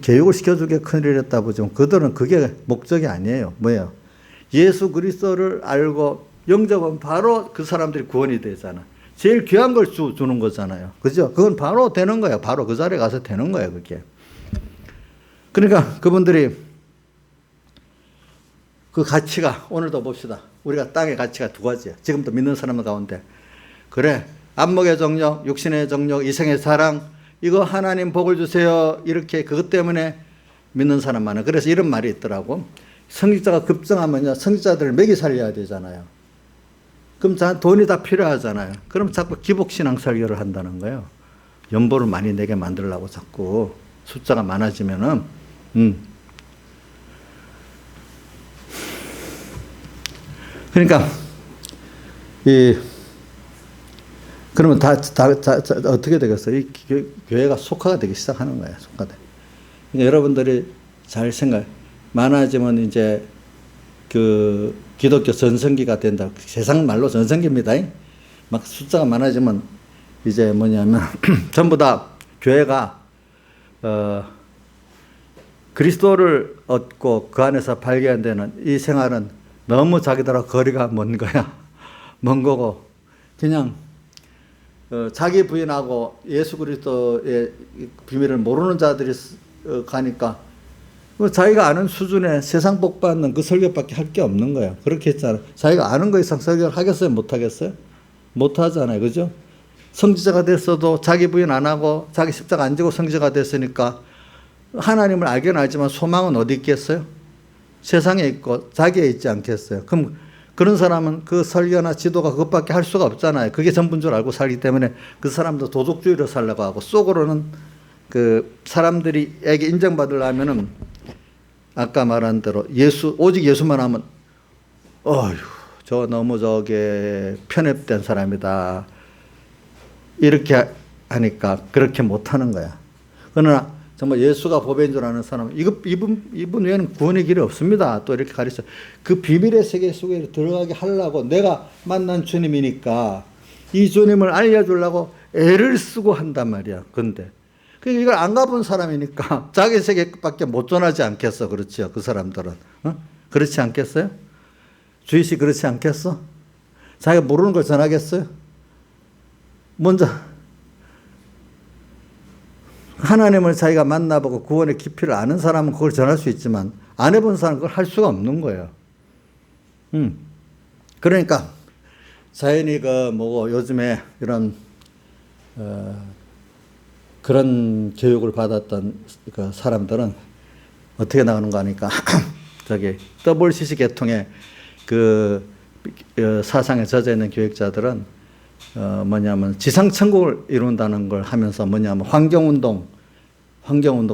교육을 시켜주게 큰일이었다 보죠. 그들은 그게 목적이 아니에요. 뭐예요? 예수 그리스도를 알고 영접하면 바로 그 사람들이 구원이 되잖아. 제일 귀한 걸 주는 거잖아요. 그죠? 그건 바로 되는 거예요. 바로 그 자리에 가서 되는 거예요. 그게. 그러니까 그분들이 그 가치가 오늘도 봅시다. 우리가 땅의 가치가 두 가지야. 지금도 믿는 사람 가운데. 그래. 안목의 정욕, 육신의 정욕, 이생의 사랑 이거 하나님 복을 주세요. 이렇게 그것 때문에 믿는 사람 많아요. 그래서 이런 말이 있더라고. 성직자가 급증하면요. 성직자들을 먹이 살려야 되잖아요. 그럼 돈이 다 필요하잖아요. 그럼 자꾸 기복신앙 설교를 한다는 거예요. 연보를 많이 내게 만들려고 자꾸 숫자가 많아지면은 그러니까 그러면 다 어떻게 되겠어요? 이 교회가 속화가 되기 시작하는 거예요. 속화돼. 그러니까 여러분들이 잘 많아지면 이제 기독교 전성기가 된다. 세상 말로 전성기입니다. 막 숫자가 많아지면 이제 뭐냐면 전부 다 교회가 그리스도를 얻고 그 안에서 발견되는 이 생활은 너무 자기들하고 거리가 먼 거야. 먼 거고 그냥 자기 부인하고 예수 그리스도의 비밀을 모르는 자들이 가니까 자기가 아는 수준의 세상 복 받는 그 설교밖에 할 게 없는 거예요. 그렇게 했잖아요. 자기가 아는 거 이상 설교를 하겠어요? 못 하겠어요? 못 하잖아요. 그죠? 성지자가 됐어도 자기 부인 안 하고 자기 십자가 안 지고 성지자가 됐으니까 하나님을 알긴 알지만 소망은 어디 있겠어요? 세상에 있고 자기에 있지 않겠어요? 그럼 그런 사람은 그 설교나 지도가 그것밖에 할 수가 없잖아요. 그게 전부인 줄 알고 살기 때문에 그 사람도 도덕주의로 살려고 하고, 속으로는 그 사람들이에게 인정받으려면은 아까 말한 대로 오직 예수만 하면 어휴, 저 너무 저게 편협된 사람이다, 이렇게 하니까 그렇게 못하는 거야. 그러나 정말 예수가 법인 줄 아는 사람은 이분 외에는 구원의 길이 없습니다, 또 이렇게 가르쳐. 그 비밀의 세계 속에 들어가게 하려고, 내가 만난 주님이니까 이 주님을 알려주려고 애를 쓰고 한단 말이야. 근데 그러니까 이걸 안 가본 사람이니까 자기 세계밖에 못 전하지 않겠어. 그렇죠, 그 사람들은. 그렇지 않겠어요? 주희씨 그렇지 않겠어? 자기가 모르는 걸 전하겠어요? 먼저 하나님을 자기가 만나보고 구원의 깊이를 아는 사람은 그걸 전할 수 있지만, 안 해본 사람은 그걸 할 수가 없는 거예요. 그러니까 자연히 뭐고 요즘에 이런 그런 교육을 받았던 그 사람들은 어떻게 나가는가 하니까 저기 WCC 계통의 그 사상에 젖어 있는 교육자들은 뭐냐면 지상천국을 이룬다는 걸 하면서, 뭐냐면 환경운동,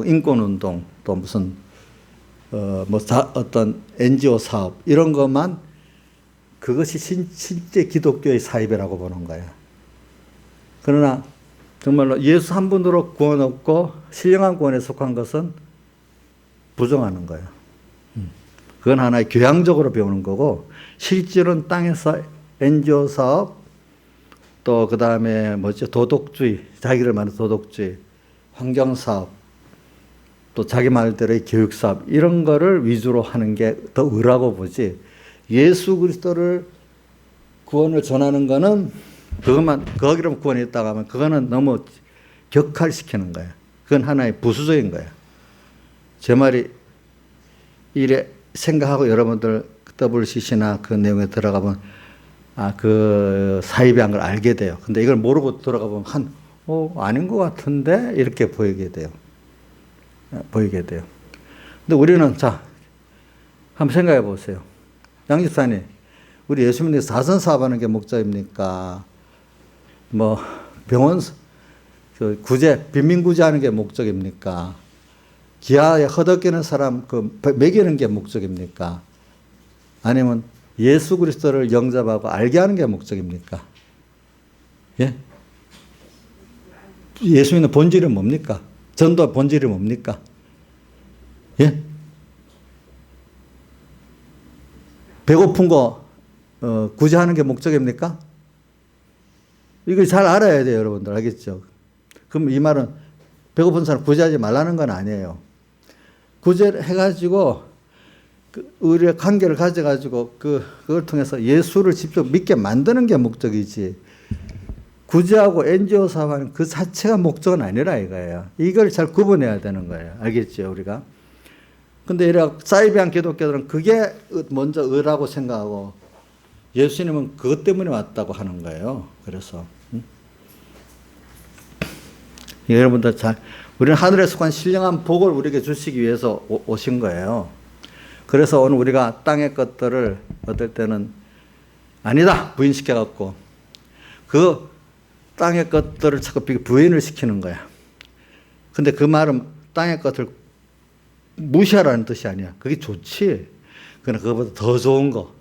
인권운동, 또 무슨 어떤 NGO 사업, 이런 것만, 그것이 실제 기독교의 사입이라고 보는 거예요. 그러나 정말로 예수 한 분으로 구원 얻고 신령한 구원에 속한 것은 부정하는 거예요. 그건 하나의 교양적으로 배우는 거고, 실제로는 땅에서 NGO 사업, 또 그 다음에 도덕주의, 자기를 말하는 도덕주의, 환경사업, 또 자기 말대로의 교육사업, 이런 거를 위주로 하는 게 더 의라고 보지, 예수 그리스도를 구원을 전하는 거는 그것만, 거기로 구원이 있다고 하면 그거는 너무 격할시키는 거예요. 그건 하나의 부수적인 거예요. 제 말이 이래 생각하고 여러분들 WCC나 그 내용에 들어가면 그 사입이한 걸 알게 돼요. 근데 이걸 모르고 들어가 보면 아닌 것 같은데, 이렇게 보이게 돼요. 근데 우리는, 자, 한번 생각해 보세요. 양 집사님, 우리 예수 믿는 사선 사업하는 게 목적입니까? 병원, 빈민구제하는 게 목적입니까? 기아에 허덕이는 사람 먹이는 게 목적입니까? 아니면 예수 그리스도를 영접하고 알게 하는 게 목적입니까? 예? 예수 믿는 본질은 뭡니까? 전도 본질이 뭡니까? 예? 배고픈 거 구제하는 게 목적입니까? 이걸 잘 알아야 돼요, 여러분들. 알겠죠? 그럼 이 말은 배고픈 사람 구제하지 말라는 건 아니에요. 구제를 해가지고 우리의 관계를 가져가지고 그걸 통해서 예수를 직접 믿게 만드는 게 목적이지, 구제하고 NGO 사업하는 그 자체가 목적은 아니라 이거예요. 이걸 잘 구분해야 되는 거예요. 알겠죠, 우리가? 근데 사이비한 기독교들은 그게 먼저 의라고 생각하고, 예수님은 그것 때문에 왔다고 하는 거예요. 그래서 여러분들 우리는 하늘에 속한 신령한 복을 우리에게 주시기 위해서 오신 거예요. 그래서 오늘 우리가 땅의 것들을 어떨 때는 아니다 부인시켜갖고 그 땅의 것들을 자꾸 부인을 시키는 거야. 근데 그 말은 땅의 것을 무시하라는 뜻이 아니야. 그게 좋지. 그러나 그것보다 더 좋은 거,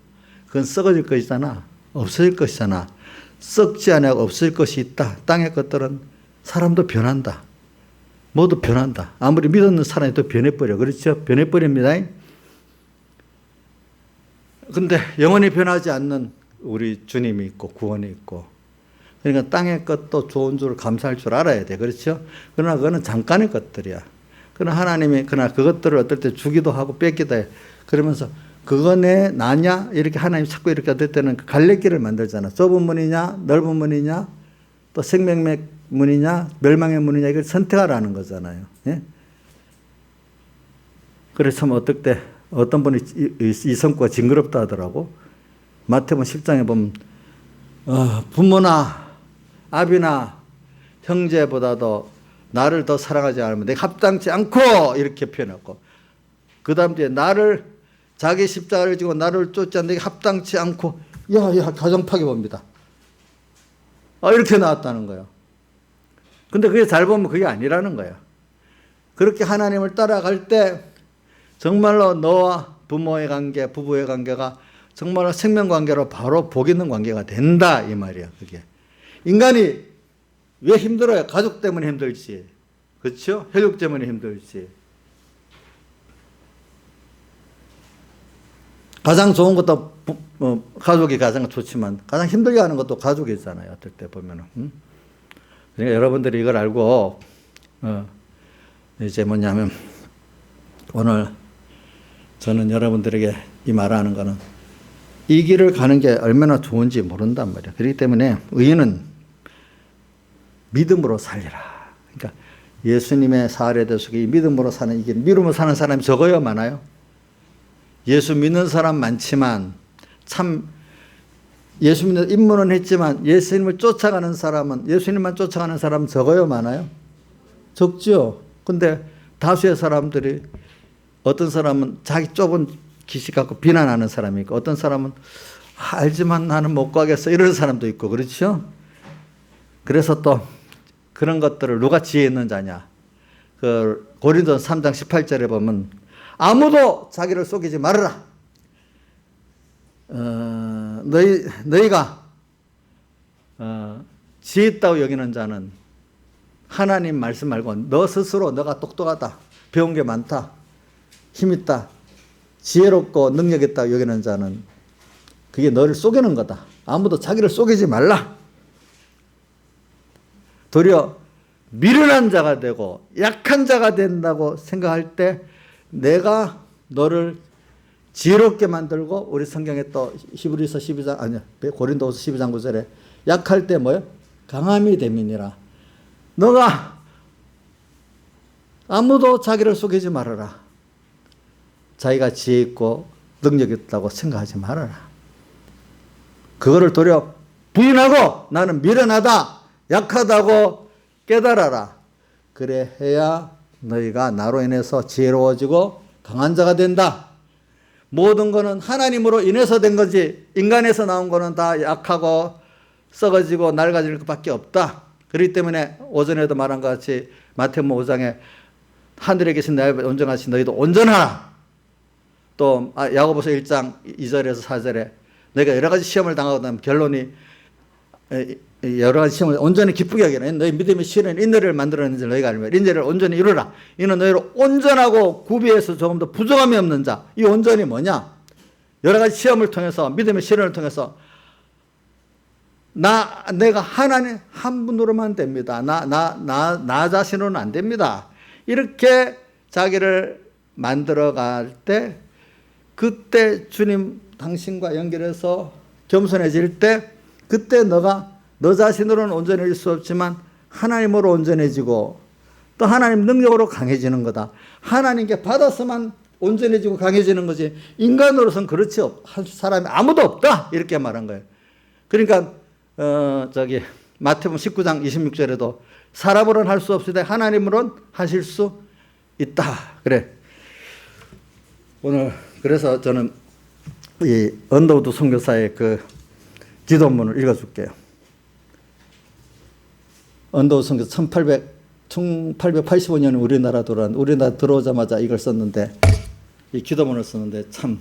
그건 썩어질 것이잖아. 없어질 것이잖아. 썩지 않고 없을 것이 있다. 땅의 것들은 사람도 변한다. 모두 변한다. 아무리 믿었는 사람이 또 변해버려. 그렇죠? 변해버립니다. 근데 영원히 변하지 않는 우리 주님이 있고 구원이 있고, 그러니까 땅의 것도 좋은 줄 감사할 줄 알아야 돼. 그렇죠? 그러나 그거는 잠깐의 것들이야. 그러나 하나님이 그것들을 어떨 때 주기도 하고 뺏기도 해. 그러면서 그거 내 나냐? 이렇게 하나님 자꾸 이렇게 어떨 때는 갈래길을 만들잖아. 좁은 문이냐? 넓은 문이냐? 또 생명의 문이냐? 멸망의 문이냐? 이걸 선택하라는 거잖아요. 예? 그래서 어떨 때 어떤 분이 이 성과가 징그럽다 하더라고. 마태복음 10장에 보면 부모나 아비나 형제보다도 나를 더 사랑하지 않으면 내가 합당치 않고, 이렇게 표현하고, 그 다음 뒤에 나를 자기 십자가를 지고 나를 쫓지 않는 게 합당치 않고 야야 가정 파괴봅니다. 이렇게 나왔다는 거예요. 근데 그게 잘 보면 그게 아니라는 거예요. 그렇게 하나님을 따라갈 때 정말로 너와 부모의 관계, 부부의 관계가 정말로 생명관계로 바로 복 있는 관계가 된다 이 말이야. 그게 인간이 왜 힘들어요? 가족 때문에 힘들지, 그렇죠? 혈육 때문에 힘들지. 가장 좋은 것도 가족이 가장 좋지만 가장 힘들게 하는 것도 가족이잖아요. 어떨 때 보면은. 그러니까 여러분들이 이걸 알고 이제 뭐냐면 오늘 저는 여러분들에게 이 말하는 거는 이 길을 가는 게 얼마나 좋은지 모른단 말이에요. 그렇기 때문에 의인은 믿음으로 살리라. 그러니까 예수님의 사활에 대해서 이 믿음으로 사는 이 길, 믿음으로 사는 사람이 적어요, 많아요? 예수 믿는 사람 많지만 참 예수 믿는 입문은 했지만 예수님을 쫓아가는 사람은 예수님만 쫓아가는 사람은 적어요, 많아요? 적죠. 근데 다수의 사람들이 어떤 사람은 자기 좁은 기식 갖고 비난하는 사람이 있고 어떤 사람은 알지만 나는 못 가겠어 이런 사람도 있고 그렇죠. 그래서 또 그런 것들을 누가 지혜 있는 자냐. 그 고린도서 3장 18절에 보면 아무도 자기를 속이지 말아라. 너희가 지혜 있다고 여기는 자는 하나님 말씀 말고 너 스스로 너가 똑똑하다, 배운 게 많다, 힘 있다, 지혜롭고 능력 있다고 여기는 자는 그게 너를 속이는 거다. 아무도 자기를 속이지 말라. 도리어 미련한 자가 되고 약한 자가 된다고 생각할 때 내가 너를 지혜롭게 만들고 우리 성경에 또 히브리서 12장 아니야 고린도서 12장 9절에 약할 때 뭐요? 강함이 됨이니라. 너가 아무도 자기를 속이지 말아라. 자기가 지혜 있고 능력 있다고 생각하지 말아라. 그거를 도리어 부인하고 나는 미련하다, 약하다고 깨달아라. 그래 해야 너희가 나로 인해서 지혜로워지고 강한 자가 된다. 모든 거는 하나님으로 인해서 된 거지 인간에서 나온 거는 다 약하고 썩어지고 낡아질 것밖에 없다. 그렇기 때문에 오전에도 말한 것 같이 마태복음 5장에 하늘에 계신 나의 온전하신 너희도 온전하라. 또 야고보서 1장 2절에서 4절에 너희가 여러 가지 시험을 당하고 나면 결론이 여러 가지 시험을 온전히 기쁘게 하기라. 너희 믿음의 실은 인내를 만들어내는 줄 너희가 알면 인내를 온전히 이루라. 이는 너희를 온전하고 구비해서 조금 더 부족함이 없는 자. 이 온전이 뭐냐? 여러 가지 시험을 통해서 믿음의 실현을 통해서 내가 하나님 한 분으로만 됩니다. 나 자신으로는 안 됩니다. 이렇게 자기를 만들어갈 때 그때 주님 당신과 연결해서 겸손해질 때 그때 너가 너 자신으로는 온전해질 수 없지만 하나님으로 온전해지고 또 하나님 능력으로 강해지는 거다. 하나님께 받아서만 온전해지고 강해지는 거지 인간으로서는 그렇지 할 사람이 아무도 없다. 이렇게 말한 거예요. 그러니까 마태복음 19장 26절에도 사람으로는 할 수 없으되 하나님으로는 하실 수 있다. 그래. 오늘 그래서 저는 이 언더우드 선교사의 그 기도문을 읽어줄게요. 언더우드 선교사 1885년에 우리나라 들어오자마자 이걸 썼는데 이 기도문을 썼는데 참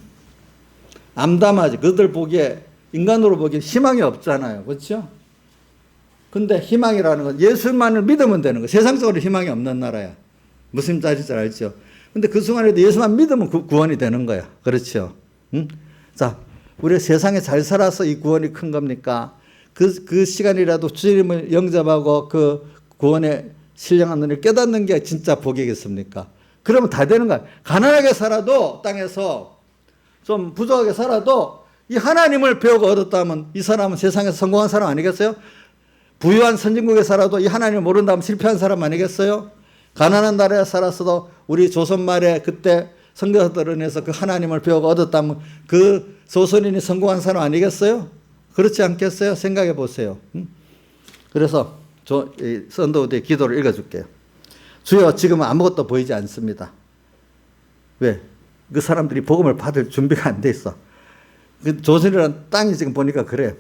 암담하지. 그들 보기에 인간으로 보기에 희망이 없잖아요. 그렇죠? 근데 희망이라는 건 예수만을 믿으면 되는 거예요. 세상적으로 희망이 없는 나라야. 무슨 말인지 잘 알죠? 근데 그 순간에도 예수만 믿으면 구원이 되는 거야. 그렇죠? 응? 자, 우리 세상에 잘 살아서 이 구원이 큰 겁니까? 그 시간이라도 주님을 영접하고 그 구원에 신령한 은혜를 깨닫는 게 진짜 복이겠습니까? 그러면 다 되는 거야. 가난하게 살아도 땅에서 좀 부족하게 살아도 이 하나님을 배우고 얻었다면 이 사람은 세상에서 성공한 사람 아니겠어요? 부유한 선진국에 살아도 이 하나님을 모른다면 실패한 사람 아니겠어요? 가난한 나라에 살았어도 우리 조선 말에 그때 선교사들을 인해서 그 하나님을 배우고 얻었다면 그 조선인이 성공한 사람 아니겠어요? 그렇지 않겠어요? 생각해 보세요. 그래서 선도우드의 기도를 읽어줄게요. 주여 지금은 아무것도 보이지 않습니다. 왜? 그 사람들이 복음을 받을 준비가 안 돼 있어. 그 조선이라는 땅이 지금 보니까 그래.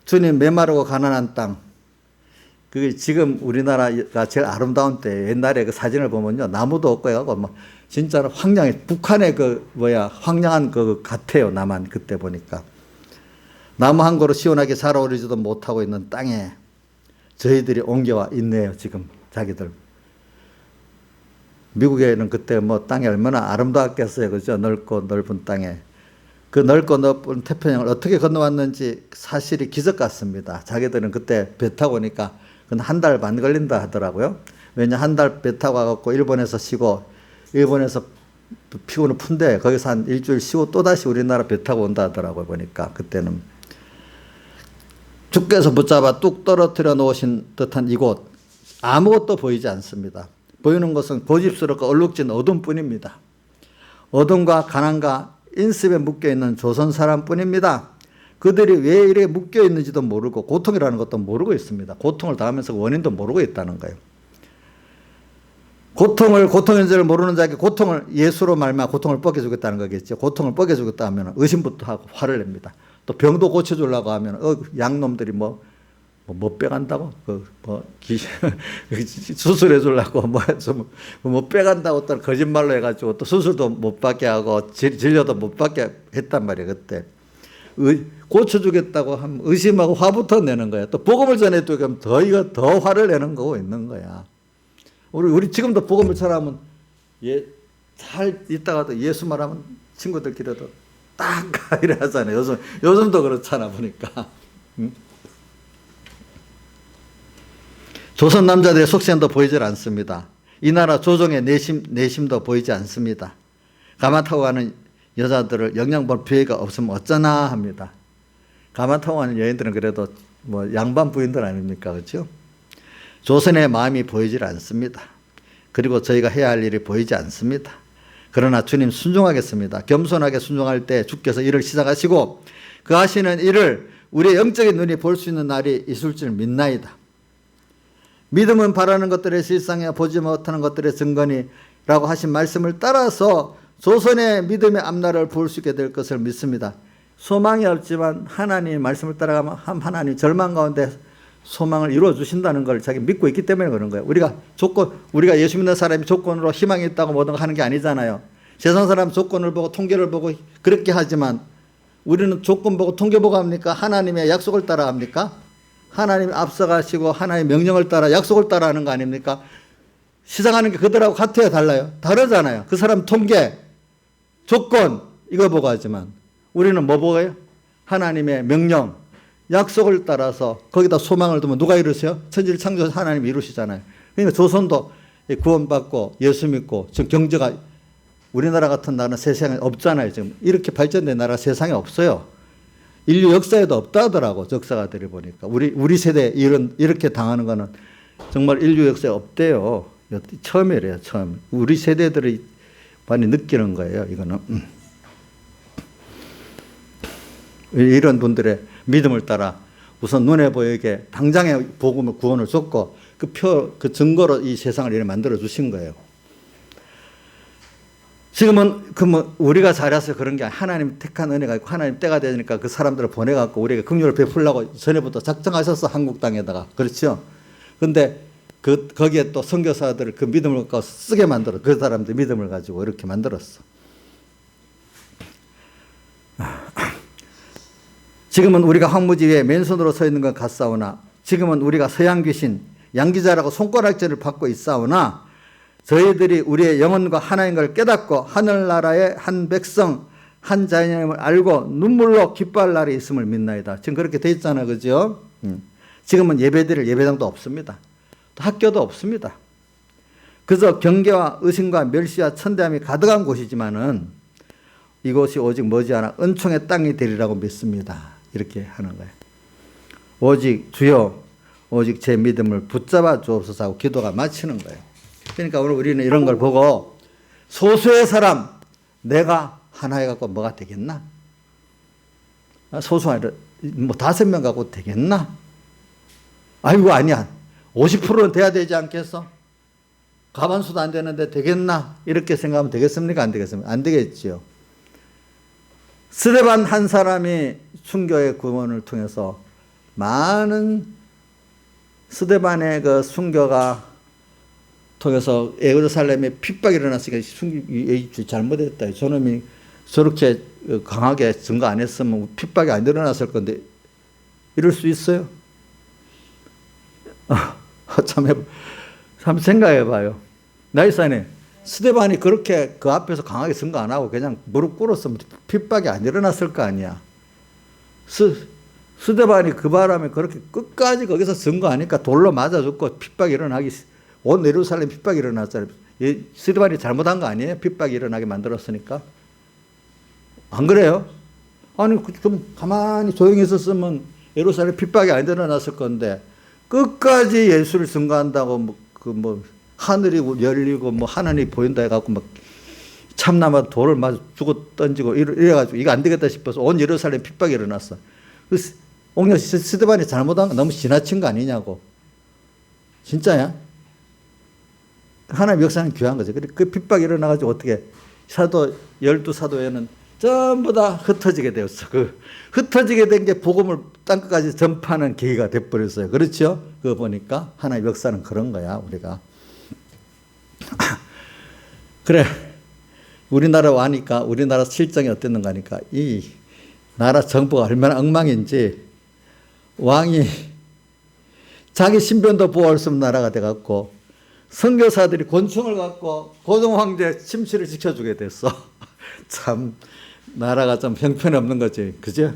주님 메마르고 가난한 땅. 그게 지금 우리나라가 제일 아름다운 때 옛날에 그 사진을 보면요. 나무도 없고 해가고 막 진짜로 황량해. 북한의 황량한 그 같아요. 남한 그때 보니까. 나무 한 그루 시원하게 자라오르지도 못하고 있는 땅에 저희들이 옮겨와 있네요. 지금 자기들. 미국에는 그때 뭐 땅이 얼마나 아름다웠겠어요. 그죠? 넓고 넓은 땅에. 그 넓고 넓은 태평양을 어떻게 건너왔는지 사실이 기적 같습니다. 자기들은 그때 배 타고 오니까 한 달 반 걸린다 하더라고요. 왜냐 한 달 배 타고 와갖고 일본에서 쉬고 일본에서 피곤을 푼데 거기서 한 일주일 쉬고 또다시 우리나라 배 타고 온다 하더라고요. 보니까 그때는. 주께서 붙잡아 뚝 떨어뜨려 놓으신 듯한 이곳 아무것도 보이지 않습니다. 보이는 것은 고집스럽고 얼룩진 어둠뿐입니다. 어둠과 가난과 인습에 묶여있는 조선 사람뿐입니다. 그들이 왜 이렇게 묶여있는지도 모르고 고통이라는 것도 모르고 있습니다. 고통을 당하면서 원인도 모르고 있다는 거예요. 고통인 줄 모르는 자에게 고통을 예수로 말미암아 고통을 뻗겨주겠다는 거겠죠. 고통을 뻗겨주겠다 하면 의심부터 하고 화를 냅니다. 또 병도 고쳐주려고 하면 양놈들이 못 빼간다고 수술해 주려고 못 빼간다고 또 거짓말로 해가지고 또 수술도 못 받게 하고 진료도 못 받게 했단 말이에요. 그때 고쳐주겠다고 하면 의심하고 화부터 내는 거야. 또 복음을 전해도 그럼 더 화를 내는 거고 있는 거야. 우리 지금도 복음을 전하면 잘 있다가도 예수 말하면 친구들끼리도 딱 이래 하잖아요. 요즘도 그렇잖아 보니까. 응? 조선 남자들의 속셈도 보이질 않습니다. 이 나라 조정의 내심도 보이지 않습니다. 가마 타고 가는 여자들을 영양 볼 기회가 없으면 어쩌나 합니다. 가마 타고 가는 여인들은 그래도 뭐 양반 부인들 아닙니까? 그렇죠? 조선의 마음이 보이질 않습니다. 그리고 저희가 해야 할 일이 보이지 않습니다. 그러나 주님 순종하겠습니다. 겸손하게 순종할 때 주께서 일을 시작하시고 그 하시는 일을 우리의 영적인 눈이 볼 수 있는 날이 있을 줄 믿나이다. 믿음은 바라는 것들의 실상이야 보지 못하는 것들의 증거니라고 하신 말씀을 따라서 조선의 믿음의 앞날을 볼 수 있게 될 것을 믿습니다. 소망이 없지만 하나님의 말씀을 따라가면 하나님 절망 가운데 소망을 이루어 주신다는 걸 자기 믿고 있기 때문에 그런 거예요. 우리가 예수 믿는 사람이 조건으로 희망이 있다고 뭐든 하는 게 아니잖아요. 세상 사람 조건을 보고 통계를 보고 그렇게 하지만 우리는 조건 보고 통계 보고 합니까? 하나님의 약속을 따라 합니까? 하나님이 앞서가시고 하나님의 명령을 따라 약속을 따라 하는 거 아닙니까? 시작하는 게 그들하고 같아요? 달라요? 다르잖아요. 그 사람 통계, 조건 이거 보고 하지만 우리는 뭐 보고 해요? 하나님의 명령, 약속을 따라서 거기다 소망을 두면 누가 이루세요? 천지를 창조해서 하나님이 이루시잖아요. 그러니까 조선도 구원받고 예수 믿고 지금 경제가 우리나라 같은 나라는 세상에 없잖아요. 지금 이렇게 발전된 나라 세상에 없어요. 인류 역사에도 없다 하더라고. 역사가들이 보니까 우리 세대 이렇게 당하는 거는 정말 인류 역사에 없대요. 처음이래요. 처음. 우리 세대들이 많이 느끼는 거예요. 이거는 이런 분들의 믿음을 따라 우선 눈에 보이게 당장의 복음을 구원을 줬고 그 증거로 이 세상을 이렇게 만들어 주신 거예요. 지금은 우리가 잘해서 그런 게 하나님 택한 은혜가 있고 하나님 때가 되니까 그 사람들을 보내갖고 우리에게 긍휼을 베풀려고 전에부터 작정하셨어. 한국 땅에다가. 그렇죠? 근데 거기에 또 선교사들을 그 믿음을 갖고 쓰게 만들어. 그 사람들 믿음을 가지고 이렇게 만들었어. 지금은 우리가 황무지 위에 맨손으로 서 있는 것 같사오나 지금은 우리가 서양 귀신 양기자라고 손가락질을 받고 있사오나 저희들이 우리의 영혼과 하나인 걸 깨닫고 하늘나라의 한 백성 한 자녀임을 알고 눈물로 기뻐할 날이 있음을 믿나이다. 지금 그렇게 돼 있잖아. 그죠? 지금은 예배드릴 예배당도 없습니다. 또 학교도 없습니다. 그저 경계와 의심과 멸시와 천대함이 가득한 곳이지만은 이곳이 오직 머지않아 은총의 땅이 되리라고 믿습니다. 이렇게 하는 거예요. 오직 주여 오직 제 믿음을 붙잡아 주옵소서 하고 기도가 마치는 거예요. 그러니까 오늘 우리는 이런 걸 보고 소수의 사람 내가 하나 해갖고 뭐가 되겠나? 소수가 뭐 5명 갖고 되겠나? 아이고 아니야. 50%는 돼야 되지 않겠어? 가만수도 안 되는데 되겠나? 이렇게 생각하면 되겠습니까? 안 되겠습니까? 안 되겠지요. 스데반 한 사람이 순교의 구원을 통해서 많은 스데반의 그 순교가 통해서 예루살렘에 핍박이 일어났으니까 잘못했다. 저놈이 저렇게 강하게 증거 안 했으면 핍박이 안 일어났을 건데 이럴 수 있어요? 한번 생각해 봐요. 나이사님, 스데반이 그렇게 그 앞에서 강하게 증거 안 하고 그냥 무릎 꿇었으면 핍박이 안 일어났을 거 아니야. 스데반이 그 바람에 그렇게 끝까지 거기서 증거 하니까 돌로 맞아 죽고 핍박이 일어나기, 온 예루살렘 핍박이 일어났잖아요. 스데반이 잘못한 거 아니에요? 핍박이 일어나게 만들었으니까. 안 그래요? 아니, 좀 가만히 조용히 있었으면 예루살렘 핍박이 안 일어났을 건데, 끝까지 예수를 증거한다고 하늘이 열리고 하나님이 보인다 해갖고 참나마 돌을 맞아 주고 던지고 이래가지고 이거 안 되겠다 싶어서 온 예루살렘 핍박이 일어났어. 옥녀 스데반이 잘못한 거 너무 지나친 거 아니냐고. 진짜야? 하나님 역사는 귀한 거죠. 그 핍박이 일어나가지고 어떻게 열두 사도에는 전부 다 흩어지게 되었어. 그 흩어지게 된 게 복음을 땅끝까지 전파하는 계기가 돼버렸어요. 그렇죠? 그거 보니까 하나님 역사는 그런 거야, 우리가. 그래. 우리나라 와니까 우리나라 실정이 어땠는가 하니까 이 나라 정부가 얼마나 엉망인지 왕이 자기 신변도 보호할 수 없는 나라가 돼갖고 선교사들이 권총을 갖고 고종 황제 침실을 지켜주게 됐어. 참 나라가 좀 형편없는 거지, 그죠?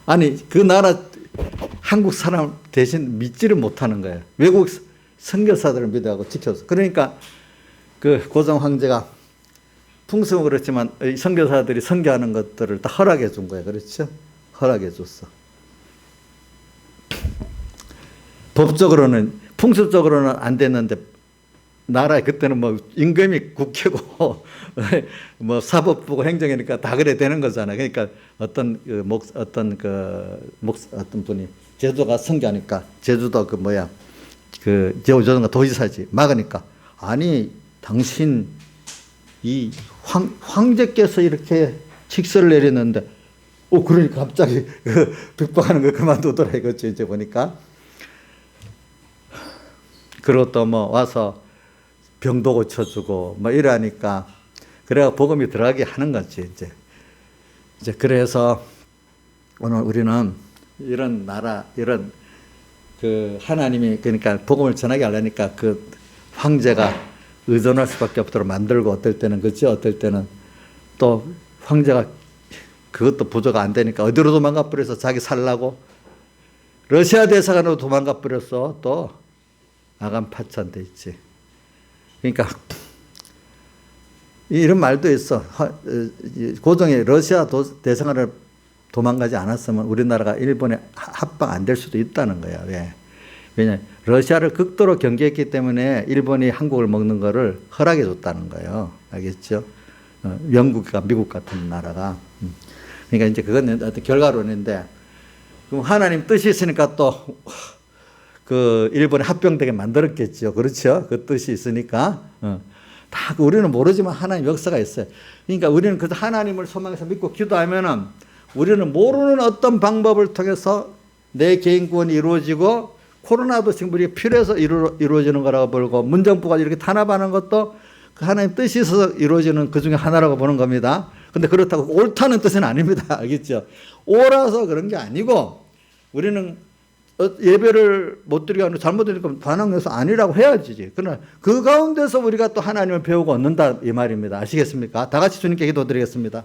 아니 그 나라 한국 사람 대신 믿지를 못하는 거예요. 외국 선교사들을 믿어하고 지켜서. 그러니까 그 고종 황제가 풍습은 그렇지만 선교사들이 선교하는 것들을 다 허락해 준 거예요. 그렇죠? 허락해 줬어. 법적으로는 풍습적으로는 안 됐는데 나라에 그때는 임금이 국회고 사법부고 행정이니까 다 그래 되는 거잖아요. 그러니까 어떤 분이 제주도가 선교하니까 제주도 제주도가 도지사지 막으니까 아니 당신 이 황제께서 이렇게 칙서를 내렸는데 그러니까 갑자기 핍박하는 거 그만두더라 이거죠. 이제 보니까 그리고 또 와서 병도 고쳐주고 이러니까 그래가 복음이 들어가게 하는 거지. 이제 그래서 오늘 우리는 이런 나라 이런 그 하나님이 그러니까 복음을 전하게 하려니까 그 황제가 의존할 수밖에 없도록 만들고 어떨 때는 그렇지, 어떨 때는 또 황제가 그것도 보조가 안 되니까 어디로 도망가 버려서 자기 살라고 러시아 대사관으로 도망가 버렸어. 또 아간 파찬 돼 있지. 그러니까 이런 말도 있어. 고종이 러시아 대사관을 도망가지 않았으면 우리나라가 일본에 합방 안 될 수도 있다는 거야. 왜? 왜냐 러시아를 극도로 경계했기 때문에 일본이 한국을 먹는 거를 허락해 줬다는 거예요. 알겠죠? 영국과 미국 같은 나라가. 그러니까 이제 그건 어떤 결과론인데, 그럼 하나님 뜻이 있으니까 또 그 일본에 합병되게 만들었겠죠. 그렇죠? 그 뜻이 있으니까. 다 우리는 모르지만 하나님 역사가 있어요. 그러니까 우리는 그 하나님을 소망해서 믿고 기도하면은 우리는 모르는 어떤 방법을 통해서 내 개인 구원이 이루어지고 코로나도 지금 우리가 필요해서 이루어지는 거라고 보고 문정부가 이렇게 탄압하는 것도 그 하나님 뜻이 있어서 이루어지는 그 중에 하나라고 보는 겁니다. 근데 그렇다고 옳다는 뜻은 아닙니다. 알겠죠? 옳아서 그런 게 아니고 우리는 예배를 못 드리게 하는 잘못되니까 반항해서 아니라고 해야지. 그러나 그 가운데서 우리가 또 하나님을 배우고 얻는다 이 말입니다. 아시겠습니까? 다 같이 주님께 기도드리겠습니다.